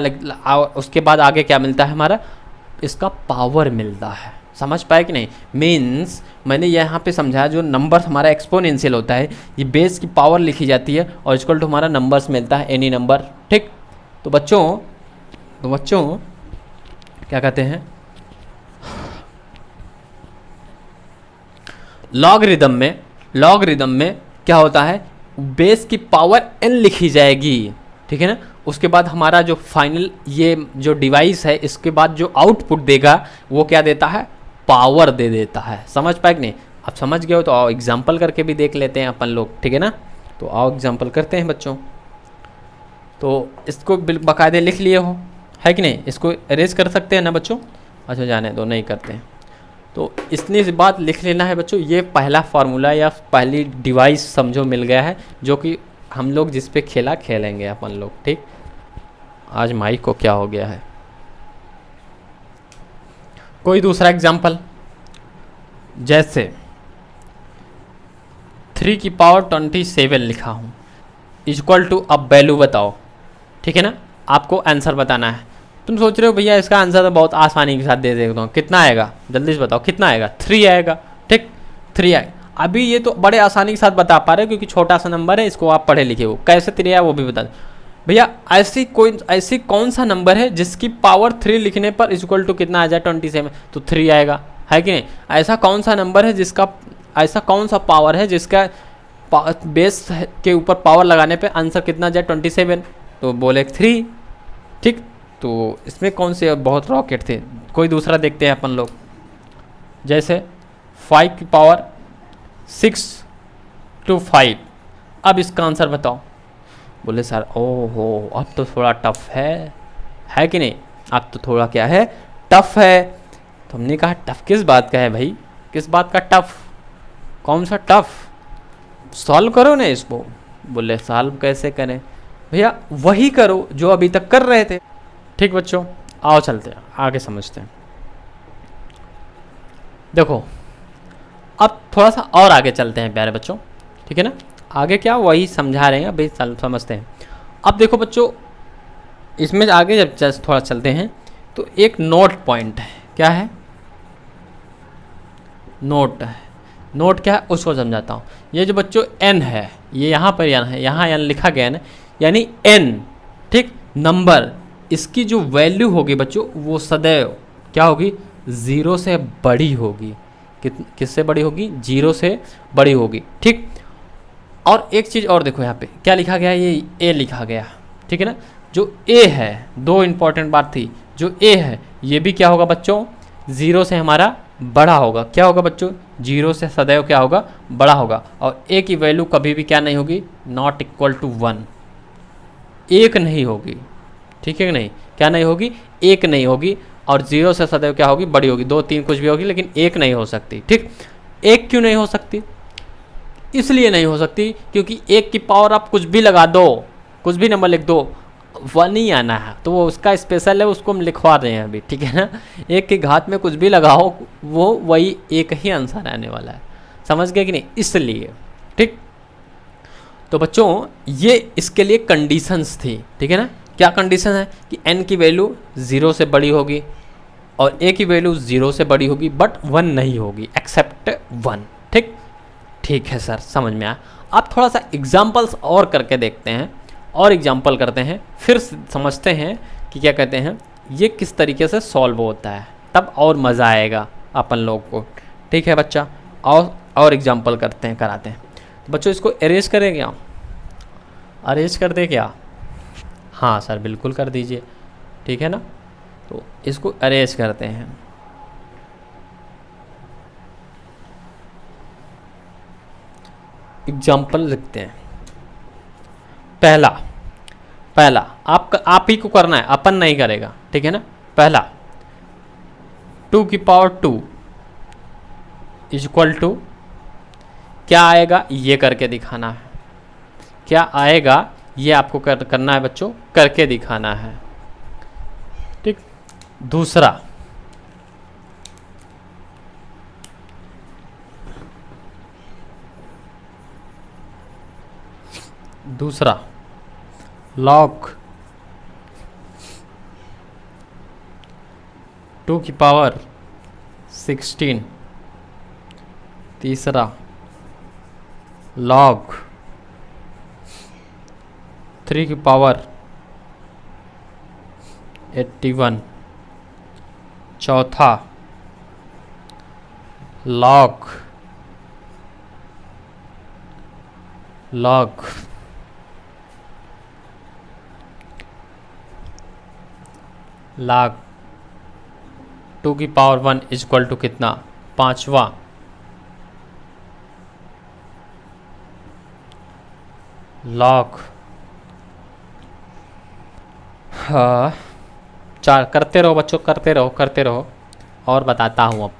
A: उसके बाद आगे क्या मिलता है, हमारा इसका पावर मिलता है। समझ पाए कि नहीं। मीन्स मैंने यहाँ पे समझाया जो नंबर हमारा एक्सपोनेंशियल होता है, ये बेस की पावर लिखी जाती है और इक्वल टू हमारा नंबर्स मिलता है, एनी नंबर। ठीक, तो बच्चों क्या कहते हैं, लॉगरिदम में क्या होता है, बेस की पावर n लिखी जाएगी, ठीक है ना। उसके बाद हमारा जो फाइनल ये जो डिवाइस है इसके बाद जो आउटपुट देगा वो क्या देता है, पावर दे देता है। समझ पाए कि नहीं। आप समझ गए हो तो आओ एग्जाम्पल करके भी देख लेते हैं अपन लोग, ठीक है ना। तो आओ एग्जाम्पल करते हैं बच्चों। तो इसको बाकायदे लिख लिए हो, है कि नहीं। इसको अरेज कर सकते हैं ना बच्चों। अच्छा जाने दो, नहीं करते हैं। तो इतनी सी बात लिख लेना है बच्चों। ये पहला फार्मूला या पहली डिवाइस समझो मिल गया है, जो कि हम लोग जिस पे खेलेंगे अपन लोग। ठीक, आज माइक को क्या हो गया है। कोई दूसरा एग्जाम्पल, जैसे 3 की पावर 27 लिखा हूँ, इक्वल टू, अब वैल्यू बताओ, ठीक है ना। आपको आंसर बताना है। तुम सोच रहे हो भैया इसका आंसर तो बहुत आसानी के साथ दे देता हूँ, कितना आएगा जल्दी से बताओ, कितना आएगा, 3 आएगा। ठीक, 3 आएगा। अभी ये तो बड़े आसानी के साथ बता पा रहे हो क्योंकि छोटा सा नंबर है, इसको आप पढ़े लिखे हो। कैसे 3 आया वो भी बता दो भैया। ऐसी कौन सा नंबर है जिसकी पावर 3 लिखने पर इक्वल टू कितना आ जाए, 27, तो 3 आएगा, है कि नहीं। ऐसा कौन सा नंबर है जिसका, ऐसा कौन सा पावर है जिसका बेस के ऊपर पावर लगाने पे आंसर कितना जाए, 27, तो बोले 3। ठीक, तो इसमें कौन से बहुत रॉकेट थे। कोई दूसरा देखते हैं अपन लोग, जैसे 5 की पावर 6 to 5। अब इसका आंसर बताओ। बोले सर ओहो अब तो थोड़ा टफ है कि नहीं। अब तो थोड़ा क्या है, टफ है। तो हमने कहा टफ किस बात का है भाई, किस बात का टफ, कौन सा टफ, सॉल्व करो ना इसको। बोले सॉल्व कैसे करें भैया, वही करो जो अभी तक कर रहे थे। ठीक बच्चों, आओ चलते हैं आगे समझते हैं। देखो अब थोड़ा सा और आगे चलते हैं प्यारे बच्चों, ठीक है ना। आगे क्या वही समझा रहे हैं, अभी समझते हैं। अब देखो बच्चों, इसमें आगे जब थोड़ा चलते हैं तो एक नोट पॉइंट है। क्या है, नोट है। नोट क्या है उसको समझाता हूँ। ये जो बच्चों n है, ये यहाँ पर n है, यहाँ n लिखा गया है ना, यानी n, ठीक, नंबर, इसकी जो वैल्यू होगी बच्चों वो सदैव क्या होगी, 0 से बड़ी होगी। किससे बड़ी होगी, 0 से बड़ी होगी। ठीक, और एक चीज़ और देखो यहाँ पे क्या लिखा गया है, ये a लिखा गया, ठीक है ना। जो a है, दो इंपॉर्टेंट बात थी, जो a है ये भी क्या होगा बच्चों, 0 से हमारा बड़ा होगा। क्या होगा बच्चों, 0 से सदैव क्या होगा, बड़ा होगा। और a की वैल्यू कभी भी क्या नहीं होगी, नॉट इक्वल टू 1, 1 नहीं होगी, ठीक है कि नहीं। क्या नहीं होगी, 1 नहीं होगी। और 0 से सदैव क्या होगी, बड़ी होगी, 2 3 कुछ भी होगी, लेकिन 1 नहीं हो सकती। ठीक, 1 क्यों नहीं हो सकती, इसलिए नहीं हो सकती क्योंकि 1 की पावर आप कुछ भी लगा दो, कुछ भी नंबर लिख दो, 1 ही आना है। तो वो उसका स्पेशल है, उसको हम लिखवा रहे हैं अभी, ठीक है ना। 1 की घात में कुछ भी लगाओ वो वही 1 ही आंसर आने वाला है। समझ गए कि नहीं, इसलिए। ठीक, तो बच्चों ये इसके लिए कंडीशंस थी, ठीक है ना। क्या कंडीशन है कि n की वैल्यू 0 से बड़ी होगी और a की वैल्यू 0 से बड़ी होगी, बट 1 नहीं होगी, एक्सेप्ट 1। ठीक, ठीक है सर, समझ में आया। आप थोड़ा सा एग्जाम्पल्स और करके देखते हैं, और एग्जाम्पल करते हैं, फिर समझते हैं कि क्या कहते हैं ये किस तरीके से सॉल्व होता है, तब और मज़ा आएगा अपन लोग को। ठीक है बच्चा, और एग्जाम्पल करते हैं, कराते हैं। तो बच्चों इसको अरेज करें क्या, अरेज कर दे क्या, हाँ सर बिल्कुल कर दीजिए, ठीक है ना। तो इसको अरेंज करते हैं। एग्जाम्पल लिखते हैं। पहला पहला आप ही को करना है, अपन नहीं करेगा, ठीक है ना। पहला 2 की पावर 2 इज इक्वल टू क्या आएगा ये करके दिखाना है। क्या आएगा ये आपको करना है बच्चों, करके दिखाना है, ठीक। दूसरा log 2 की पावर 16। तीसरा log 3 की पावर 81। चौथा log 2 की पावर 1 इज इक्वल टू कितना। पांचवा log 4। करते रहो बच्चों, करते रहो और बताता हूँ अब।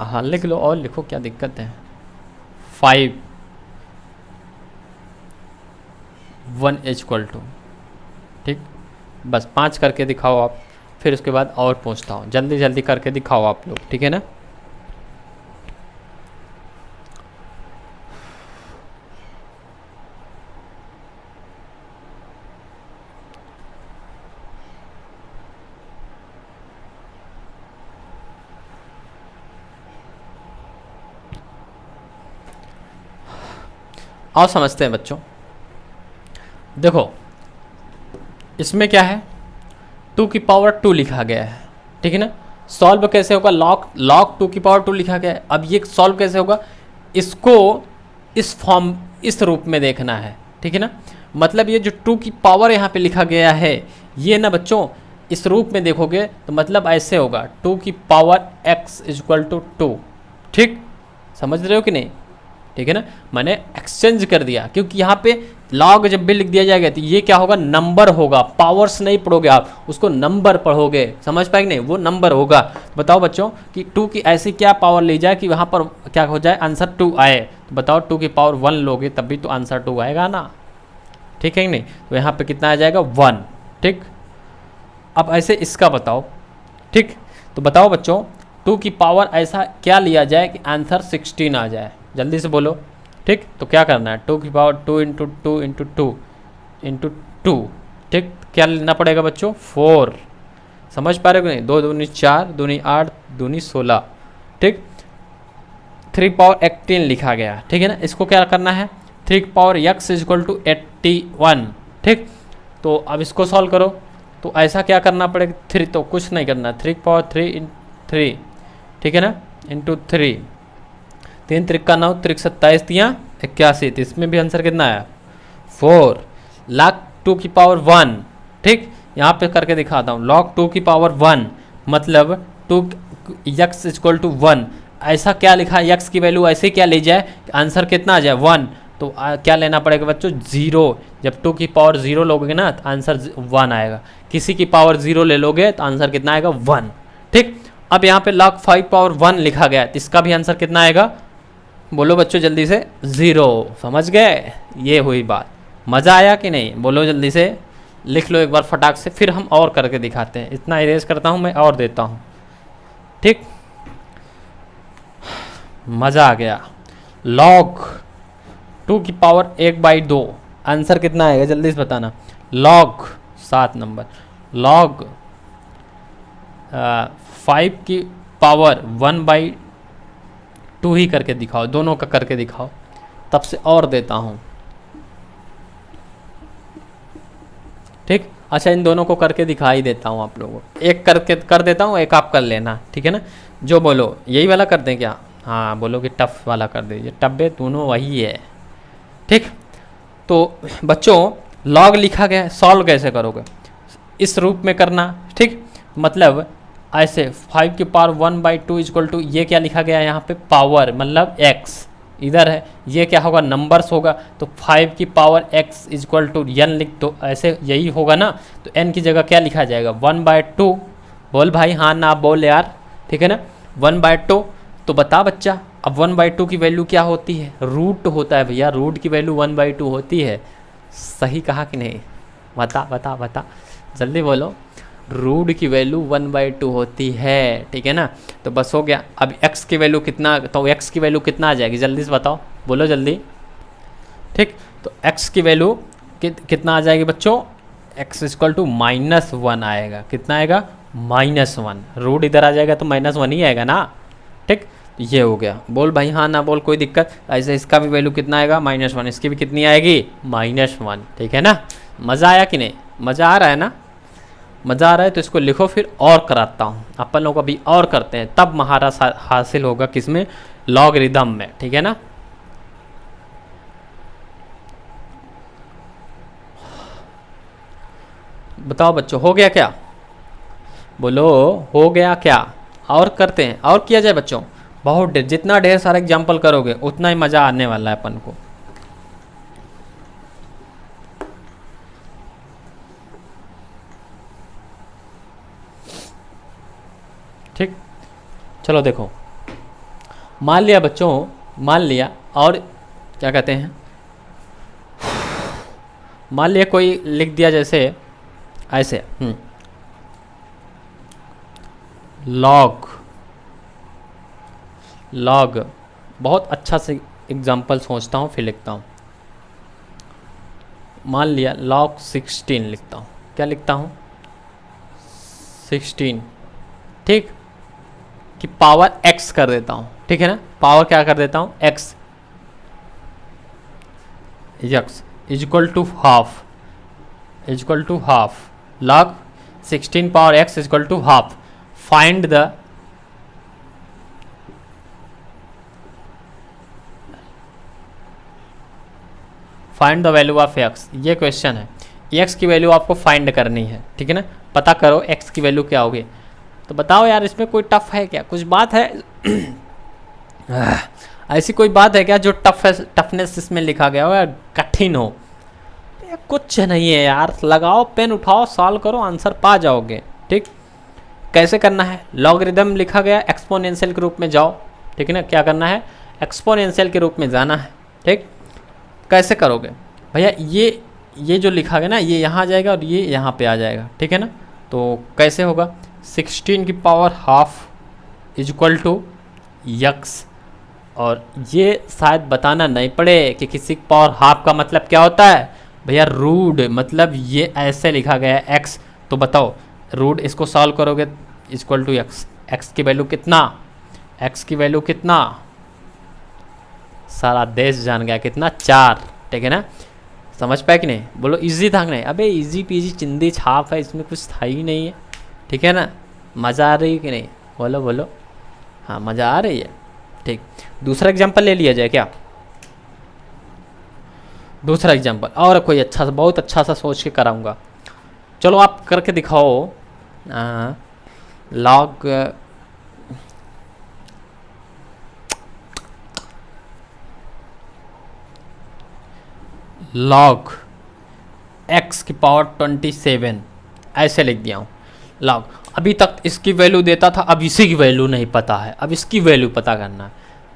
A: हाँ लिख लो और लिखो, क्या दिक्कत है। 5 1 इज इक्वल टू, ठीक। बस 5 करके दिखाओ आप, फिर उसके बाद और पूछता हूँ। जल्दी जल्दी करके दिखाओ आप लोग, ठीक है ना। आओ समझते हैं बच्चों। देखो इसमें क्या है, 2 की पावर 2 लिखा गया है, ठीक है ना। सॉल्व कैसे होगा, log 2 की पावर 2 लिखा गया है। अब ये सॉल्व कैसे होगा, इसको इस फॉर्म, इस रूप में देखना है, ठीक है ना। मतलब ये जो 2 की पावर यहाँ पे लिखा गया है, ये ना बच्चों इस रूप में देखोगे तो मतलब ऐसे होगा 2 की power x is equal to 2, ठीक। समझ रहे हो कि नहीं, ठीक है ना। मैंने एक्सचेंज कर दिया, क्योंकि यहाँ पे लॉग जब भी लिख दिया जाएगा तो ये क्या होगा, नंबर होगा। पावर्स नहीं पढ़ोगे आप, उसको नंबर पढ़ोगे। समझ पाएंगे नहीं, वो नंबर होगा। बताओ बच्चों कि 2 की ऐसी क्या पावर ली जाए कि वहाँ पर क्या हो जाए, आंसर 2 आए। तो बताओ 2 की पावर 1 लोगे तब भी तो आंसर 2 आएगा ना, ठीक है कि नहीं। तो यहाँ पर कितना आ जाएगा 1, ठीक। अब ऐसे इसका बताओ, ठीक। तो बताओ बच्चों 2 की पावर ऐसा क्या लिया जाए कि आंसर 16 आ जाए, जल्दी से बोलो, ठीक। तो क्या करना है, 2 की पावर 2 इंटू 2 इंटू 2 इंटू 2, ठीक। क्या लेना पड़ेगा बच्चों, 4। समझ पा रहे हो नहीं, 2 दूनी 4, दूनी 8, दूनी 16, ठीक। 3 पावर 18 लिखा गया, ठीक है ना। इसको क्या करना है, 3 की power x is equal to 81, ठीक। तो अब इसको सॉल्व करो तो ऐसा क्या करना पड़ेगा, 3 तो कुछ नहीं करना, 3 की पावर 3, ठीक है ना, इंटू 3, 3 त्रिक का 9, त्रिक 27, 81। तो इसमें भी आंसर कितना आया 4। log 2 की पावर 1, ठीक। यहाँ पे करके दिखाता हूँ, log 2 की पावर 1 मतलब 2 x इक्वल टू 1। ऐसा क्या लिखा है, x की वैल्यू ऐसे क्या ले जाए, आंसर कितना आ जाए 1। तो क्या लेना पड़ेगा बच्चों, 0। जब 2 की पावर 0 लोगे ना तो आंसर 1 आएगा। किसी की पावर 0 ले लोगे तो आंसर कितना आएगा 1, ठीक। अब यहाँ पे log 5 पावर 1 लिखा गया है, तो इसका भी आंसर कितना आएगा, बोलो बच्चों जल्दी से, 0। समझ गए, ये हुई बात। मज़ा आया कि नहीं, बोलो जल्दी से, लिख लो एक बार फटाक से, फिर हम और करके दिखाते हैं। इतना इरेज करता हूँ मैं और देता हूँ, ठीक। मज़ा आ गया। log 2 की पावर 1/2 आंसर कितना आएगा, जल्दी से बताना। log 7 नंबर, log 5 की पावर 1/2 ही करके दिखाओ, दोनों का करके दिखाओ, तब से और देता हूँ, ठीक। अच्छा इन दोनों को करके दिखा ही देता हूँ आप लोगों को, एक करके कर देता हूँ, एक आप कर लेना, ठीक है ना। जो बोलो यही वाला कर दें क्या, हाँ बोलो कि टफ वाला कर दीजिए, टब्बे दोनों वही है, ठीक। तो बच्चों log लिखा गया, सॉल्व कैसे करोगे, इस रूप में करना, ठीक। मतलब ऐसे 5 की पावर 1/2 इक्वल टू, ये क्या लिखा गया है यहाँ पे, पावर मतलब x इधर है, ये क्या होगा, नंबर्स होगा, तो 5 की power x equal to n लिख दो, ऐसे यही होगा ना। तो n की जगह क्या लिखा जाएगा, 1/2। बोल भाई हाँ ना बोल यार, ठीक है ना, 1/2। तो बता बच्चा, अब 1/2 की वैल्यू क्या होती है, रूट होता है भैया, रूट की वैल्यू 1/2 होती है। सही कहा कि नहीं, बता बता बता, जल्दी बोलो, रूट की वैल्यू 1/2 होती है, ठीक है ना। तो बस हो गया। अब x की वैल्यू कितना, तो x की वैल्यू कितना आ जाएगी, जल्दी से बताओ, बोलो जल्दी। ठीक, तो x की वैल्यू कितना आ जाएगी बच्चों, x इक्वल टू -1 आएगा। कितना आएगा, -1। रूट इधर आ जाएगा तो -1 ही आएगा ना। ठीक, ये हो गया। बोल भाई हाँ ना बोल, कोई दिक्कत। ऐसे इसका भी वैल्यू कितना आएगा, -1, इसकी भी कितनी आएगी, -1। ठीक है ना, मज़ा आया कि नहीं, मज़ा आ रहा है ना, मज़ा आ रहा है तो इसको लिखो, फिर और कराता हूँ अपन लोग, अभी और करते हैं, तब महारत हासिल होगा किसमें, लॉगरिदम में। ठीक है ना, बताओ बच्चों, हो गया क्या, बोलो हो गया क्या, और करते हैं, और किया जाए बच्चों, बहुत ढेर, जितना ढेर सारा एग्जाम्पल करोगे उतना ही मज़ा आने वाला है अपन को। ठीक, चलो देखो, मान लिया बच्चों, मान लिया, और क्या कहते हैं, मान लिया कोई लिख दिया जैसे ऐसे, लॉग, लॉग, बहुत अच्छा से एग्जाम्पल सोचता हूँ फिर लिखता हूँ। मान लिया log 16 लिखता हूँ, क्या लिखता हूँ, 16, ठीक, कि पावर x कर देता हूँ। ठीक है ना, पावर क्या कर देता हूँ, x equal to half, equal to half, log 16 power x equal to half. Find the, find the value of x, ये क्वेश्चन है, x की वैल्यू आपको फाइंड करनी है। ठीक है ना, पता करो x की वैल्यू क्या होगी। तो बताओ यार, इसमें कोई टफ है क्या, कुछ बात है ऐसी कोई बात है क्या जो टफनेस इसमें लिखा गया हो या कठिन हो, कुछ नहीं है यार, लगाओ पेन उठाओ, सॉल्व करो, आंसर पा जाओगे। ठीक, कैसे करना है, लॉगरिदम लिखा गया, एक्सपोनेंशियल के रूप में जाओ। ठीक है ना, क्या करना है, एक्सपोनेंशियल के रूप में जाना है। ठीक, कैसे करोगे भैया, ये जो लिखा गया ना, ये यहाँ आ जाएगा और ये यहाँ पे आ जाएगा। ठीक है ना, तो कैसे होगा, 16 की power half equal to x, और ये शायद बताना नहीं पड़े कि किसी की पावर हाफ का मतलब क्या होता है भैया, रूट, मतलब ये ऐसे लिखा गया है x। तो बताओ रूट, इसको सॉल्व करोगे इक्वल टू एक्स, एक्स की वैल्यू कितना, एक्स की वैल्यू कितना, सारा देश जान गया कितना, 4। ठीक है ना, समझ पाए कि नहीं, बोलो इजी था कि नहीं, अबे इजी पीजी चिंदी छाप है, इसमें कुछ था ही नहीं है। ठीक है ना, मज़ा आ रही है कि नहीं, बोलो बोलो, हाँ मज़ा आ रही है। ठीक, दूसरा एग्जांपल ले लिया जाए क्या, दूसरा एग्जांपल, और कोई अच्छा सा, बहुत अच्छा सा सोच के कराऊंगा, चलो आप करके दिखाओ। लॉग, लॉग x की पावर 27 ऐसे लिख दिया हूँ। लॉग, अभी तक इसकी वैल्यू देता था, अब इसी की वैल्यू नहीं पता है, अब इसकी वैल्यू पता करना है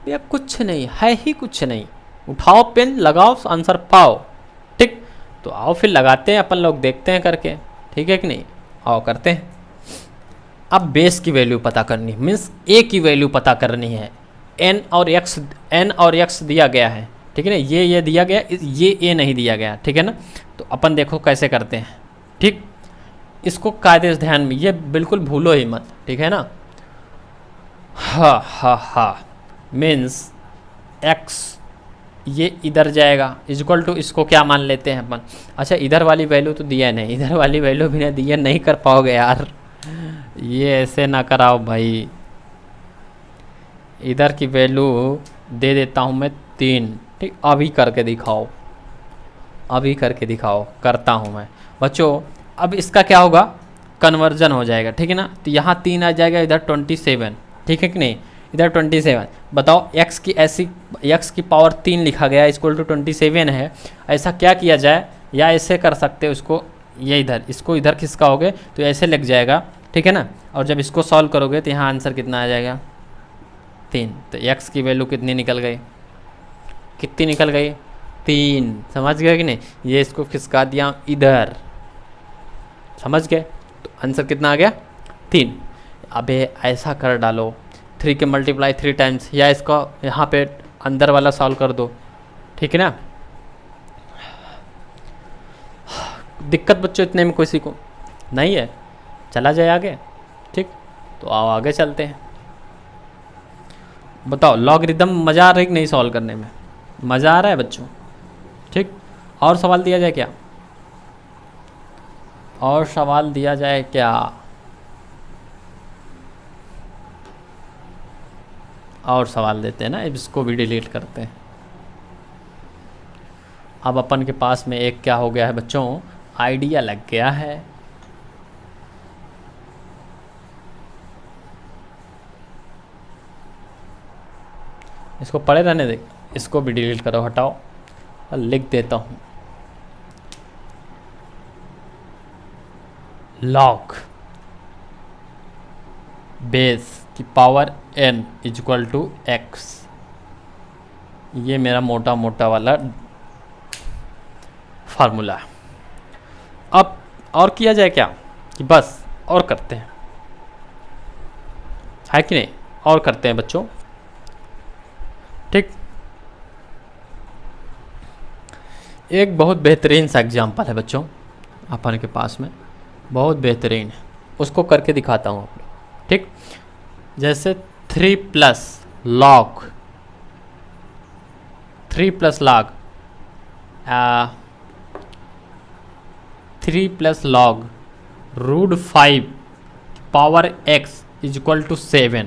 A: भैया, कुछ नहीं है ही, कुछ नहीं, उठाओ पेन लगाओ, आंसर पाओ। ठीक, तो आओ फिर लगाते हैं अपन लोग, देखते हैं करके, ठीक है कि नहीं, आओ करते हैं। अब बेस की वैल्यू पता करनी, मीन्स a की वैल्यू पता करनी है, n और x दिया गया है। ठीक है ना, ये दिया गया, ये a नहीं दिया गया। ठीक है ना, तो अपन देखो कैसे करते हैं। ठीक, इसको कायदे से ध्यान में, ये बिल्कुल भूलो ही मत। ठीक है ना, हा मीन्स x ये इधर जाएगा, इक्वल टू, इसको क्या मान लेते हैं अपन, अच्छा इधर वाली वैल्यू तो दिया नहीं, इधर वाली वैल्यू भी नहीं दिया, नहीं कर पाओगे यार, ये ऐसे ना कराओ भाई, इधर की वैल्यू दे देता हूँ मैं 3। ठीक, अभी करके दिखाओ, अभी करके दिखाओ, करता हूँ मैं बच्चों। अब इसका क्या होगा, कन्वर्जन हो जाएगा, ठीक है ना। तो यहाँ 3 आ जाएगा, इधर 27, ठीक है कि नहीं, इधर 27। बताओ x की ऐसी x की पावर 3 लिखा गया इक्वल टू 27 है, ऐसा क्या किया जाए, या ऐसे कर सकते हो इसको, ये इधर इसको इधर खिसकाओगे तो ऐसे लग जाएगा, ठीक है ना। और जब इसको सॉल्व करोगे तो यहाँ आंसर कितना आ जाएगा 3। तो x की वैल्यू कितनी निकल गई, कितनी निकल गई 3, समझ गए कि नहीं। ये इसको खिसका दिया इधर, समझ गए, तो आंसर कितना आ गया 3। अबे ऐसा कर डालो 3 के मल्टीप्लाई 3 टाइम्स, या इसको यहाँ पे अंदर वाला सॉल्व कर दो, ठीक है ना। दिक्कत बच्चों इतने में किसी को नहीं है, चला जाए आगे, ठीक। तो आओ आगे चलते हैं। बताओ लॉगरिदम मज़ा आ रहा है कि नहीं सॉल्व करने में, मज़ा आ रहा है बच्चों, ठीक। और सवाल दिया जाए क्या, और सवाल दिया जाए क्या, और सवाल देते हैं ना, इसको भी डिलीट करते हैं। अब अपन के पास में एक क्या हो गया है बच्चों, आइडिया लग गया है। इसको पढ़े रहने दे, इसको भी डिलीट करो, हटाओ, और लिख देता हूँ लॉग बेस की power n equal to x। ये मेरा मोटा मोटा वाला फार्मूला है। अब और किया जाए क्या, कि बस और करते हैं, है कि नहीं, और करते हैं बच्चों, ठीक। एक बहुत बेहतरीन सा एग्जाम्पल है बच्चों अपन के पास में, बहुत बेहतरीन है, उसको करके दिखाता हूँ आपको, ठीक। जैसे 3 plus log 3 plus log root 5 power x equal to 7,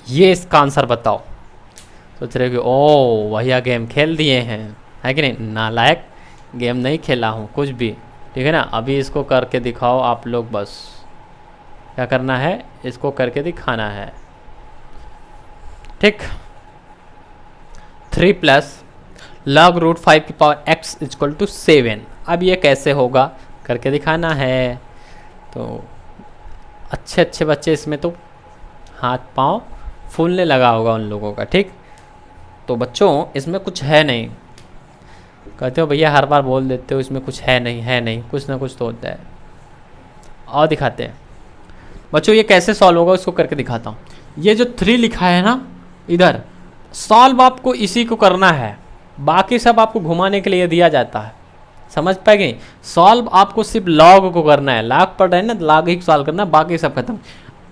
A: ये इसका आंसर बताओ। सोच रहे कि ओ भैया गेम खेल दिए हैं, है कि नहीं, नालायक, गेम नहीं खेला हूँ कुछ भी, ठीक है ना। अभी इसको करके दिखाओ आप लोग, बस क्या करना है, इसको करके दिखाना है, ठीक। 3 प्लस लॉग रूट 5 की पावर x इक्वल टू 7, अब ये कैसे होगा करके दिखाना है। तो अच्छे अच्छे बच्चे इसमें तो हाथ पांव फूलने लगा होगा उन लोगों का, ठीक। तो बच्चों इसमें कुछ है नहीं, कहते हो भैया हर बार बोल देते हो इसमें कुछ है नहीं, है नहीं, कुछ ना कुछ तो होता है। और दिखाते हैं बच्चों ये कैसे सॉल्व होगा, उसको करके दिखाता हूँ। ये जो 3 लिखा है ना इधर, सॉल्व आपको इसी को करना है, बाकी सब आपको घुमाने के लिए दिया जाता है, समझ पाएंगे। सॉल्व आपको सिर्फ लॉग को करना है, लॉग पढ़ रहे हैं ना, लॉग ही सॉल्व करना है, बाकी सब खत्म।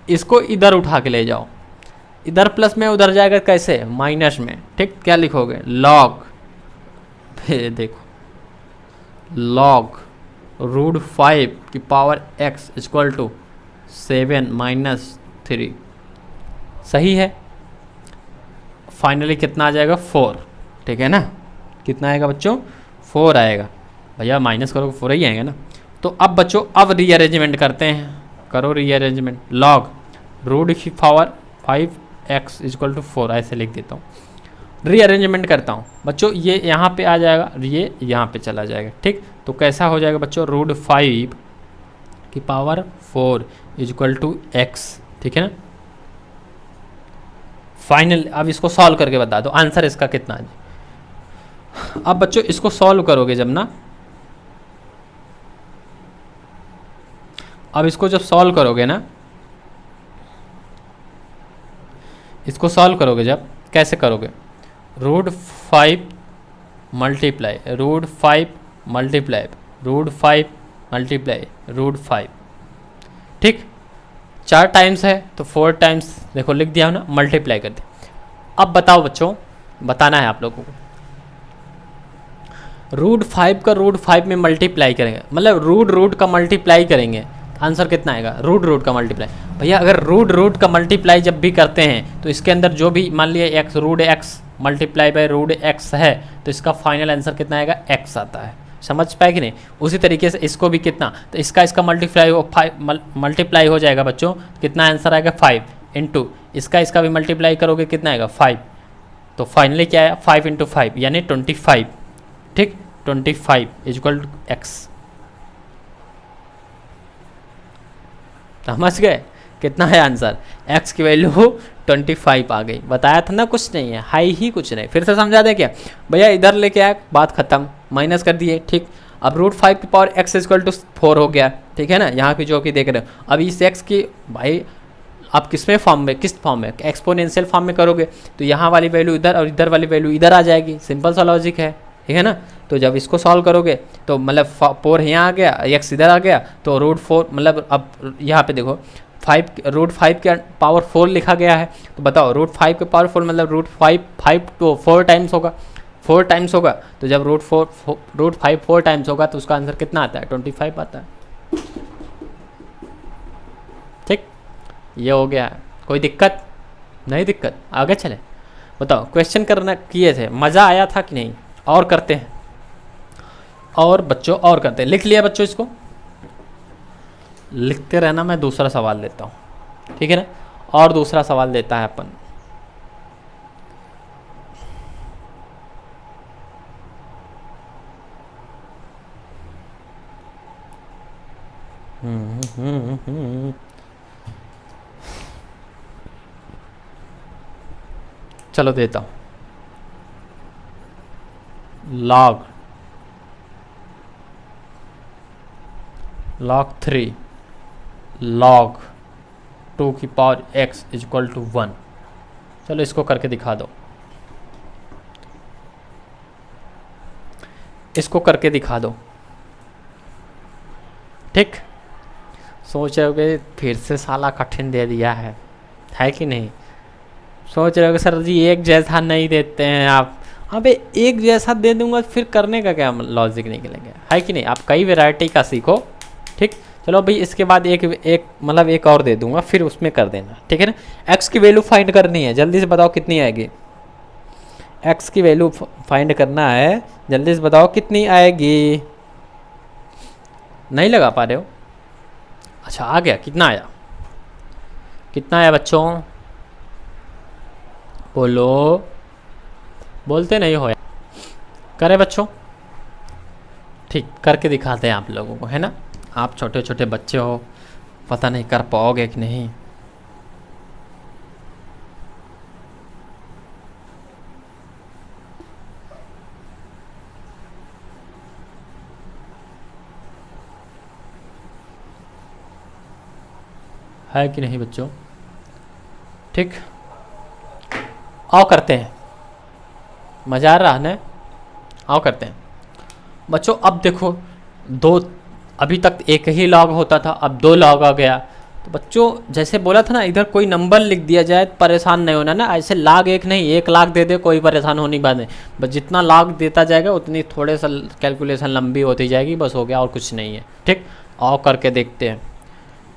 A: इसको इधर उठा के ले जाओ, इधर प्लस में उधर जाएगा कैसे, माइनस में, ठीक। क्या लिखोगे लॉग, देखो लॉग रूट 5 की power x equal to 7 minus 3, सही है। फाइनली कितना आ जाएगा 4, ठीक है ना, कितना आएगा बच्चों 4 आएगा, भैया माइनस करो 4 ही आएगा ना। तो अब बच्चों अब रीअरेंजमेंट करते हैं, करो रीअरेंजमेंट, लॉग रूट की पावर 5x इक्वल टू 4 ऐसे लिख देता हूँ। रीअरेंजमेंट करता हूँ बच्चों, ये यहाँ पे आ जाएगा, ये यहाँ पे चला जाएगा, ठीक। तो कैसा हो जाएगा बच्चों, रूट 5 की पावर 4 इक्वल टू x, ठीक है ना। फाइनल अब इसको सॉल्व करके बता दो आंसर इसका कितना है। अब बच्चों इसको सॉल्व करोगे जब ना, अब इसको जब सॉल्व करोगे ना, इसको सॉल्व करोगे जब, कैसे करोगे, root 5 multiply root 5 multiply root 5 multiply root 5, ठीक। 4 टाइम्स है तो 4 टाइम्स देखो लिख दिया ना, मल्टीप्लाई कर दिया। अब बताओ बच्चों, बताना है आप लोगों को, रूट 5 का रूट 5 में मल्टीप्लाई करेंगे, मतलब रूट का मल्टीप्लाई करेंगे, आंसर कितना आएगा, रूट का मल्टीप्लाई। भैया अगर रूट का मल्टीप्लाई जब भी करते हैं तो इसके अंदर जो भी मान लिया x root x multiply by root x है, तो इसका फाइनल आंसर कितना आएगा x आता है, समझ पाए कि नहीं। उसी तरीके से इसको भी कितना, तो इसका मल्टीप्लाई हो जाएगा बच्चों, कितना आंसर आएगा 5 इंटू इसका भी मल्टीप्लाई करोगे कितना आएगा 5, तो फाइनली क्या है 5 इंटू 5 यानी 25, ठीक 25 इक्वल टू एक्स। समझ गए कितना है आंसर, x की वैल्यू 25 आ गई। बताया था ना कुछ नहीं है, हाई ही कुछ नहीं। फिर से समझा दे क्या भैया, इधर लेके आए बात खत्म, माइनस कर दिए, ठीक। अब √5 की पावर x इक्वल टू 4 हो गया, ठीक है ना, यहाँ पे जो कि देख रहे हो। अब इस x की भाई आप किस फॉर्म में एक्सपोनेंशियल फॉर्म में करोगे तो यहाँ वाली वैल्यू इधर और इधर वाली वैल्यू इधर आ जाएगी, सिंपल सा लॉजिक है, ठीक है ना। तो जब इसको सॉल्व करोगे तो मतलब 4 यहाँ आ गया, x इधर आ गया, तो √4 मतलब अब यहाँ पे देखो √5 के पावर 4 लिखा गया है, तो बताओ √5 के पावर 4 मतलब √5 तो 4 टाइम्स होगा, 4 टाइम्स होगा, तो जब √5 4 टाइम्स होगा तो उसका आंसर कितना आता है 25 आता है, ठीक। ये हो गया, कोई दिक्कत नहीं, दिक्कत आगे चले। बताओ क्वेश्चन करना किए थे, मज़ा आया था कि नहीं, और करते हैं, और बच्चों और करते हैं। लिख लिया बच्चों, इसको लिखते रहना, मैं दूसरा सवाल लेता हूँ, ठीक है ना, और दूसरा सवाल लेता है अपन। चलो देता हूँ, log 3 log 2 की पावर x इक्वल टू 1। चलो इसको करके दिखा दो, इसको करके दिखा दो, ठीक। सोच रहे होगे फिर से साला कठिन दे दिया है कि नहीं। सोच रहे होगे सर जी एक जैसा नहीं देते हैं आप, अबे एक जैसा दे दूंगा फिर करने का क्या लॉजिक निकलेंगे, है कि नहीं। आप कई वैरायटी का सीखो, ठीक। चलो भाई इसके बाद एक और दे दूंगा, फिर उसमें कर देना, ठीक है ना। x की वैल्यू फाइंड करनी है, जल्दी से बताओ कितनी आएगी। x की वैल्यू फाइंड करना है, जल्दी से बताओ कितनी आएगी। नहीं लगा पा रहे हो, अच्छा आ गया, कितना आया, कितना आया बच्चों, बोलो, बोलते नहीं हो, करें बच्चों, ठीक करके दिखाते हैं आप लोगों को, है ना। आप छोटे छोटे बच्चे हो, पता नहीं कर पाओगे कि नहीं। है कि नहीं बच्चों, ठीक। आओ करते हैं, मज़ा आ रहा है ना, आओ करते हैं बच्चों। अब देखो अभी तक एक ही लॉग होता था, अब 2 लॉग आ गया। तो बच्चों जैसे बोला था ना, इधर कोई नंबर लिख दिया जाए परेशान नहीं होना ना, ऐसे लाग एक नहीं 1 लाख दे दे, कोई परेशान होने की बात नहीं। बस जितना लाग देता जाएगा उतनी थोड़े सा कैलकुलेशन लंबी होती जाएगी, बस हो गया, और कुछ नहीं है, ठीक। आओ करके देखते हैं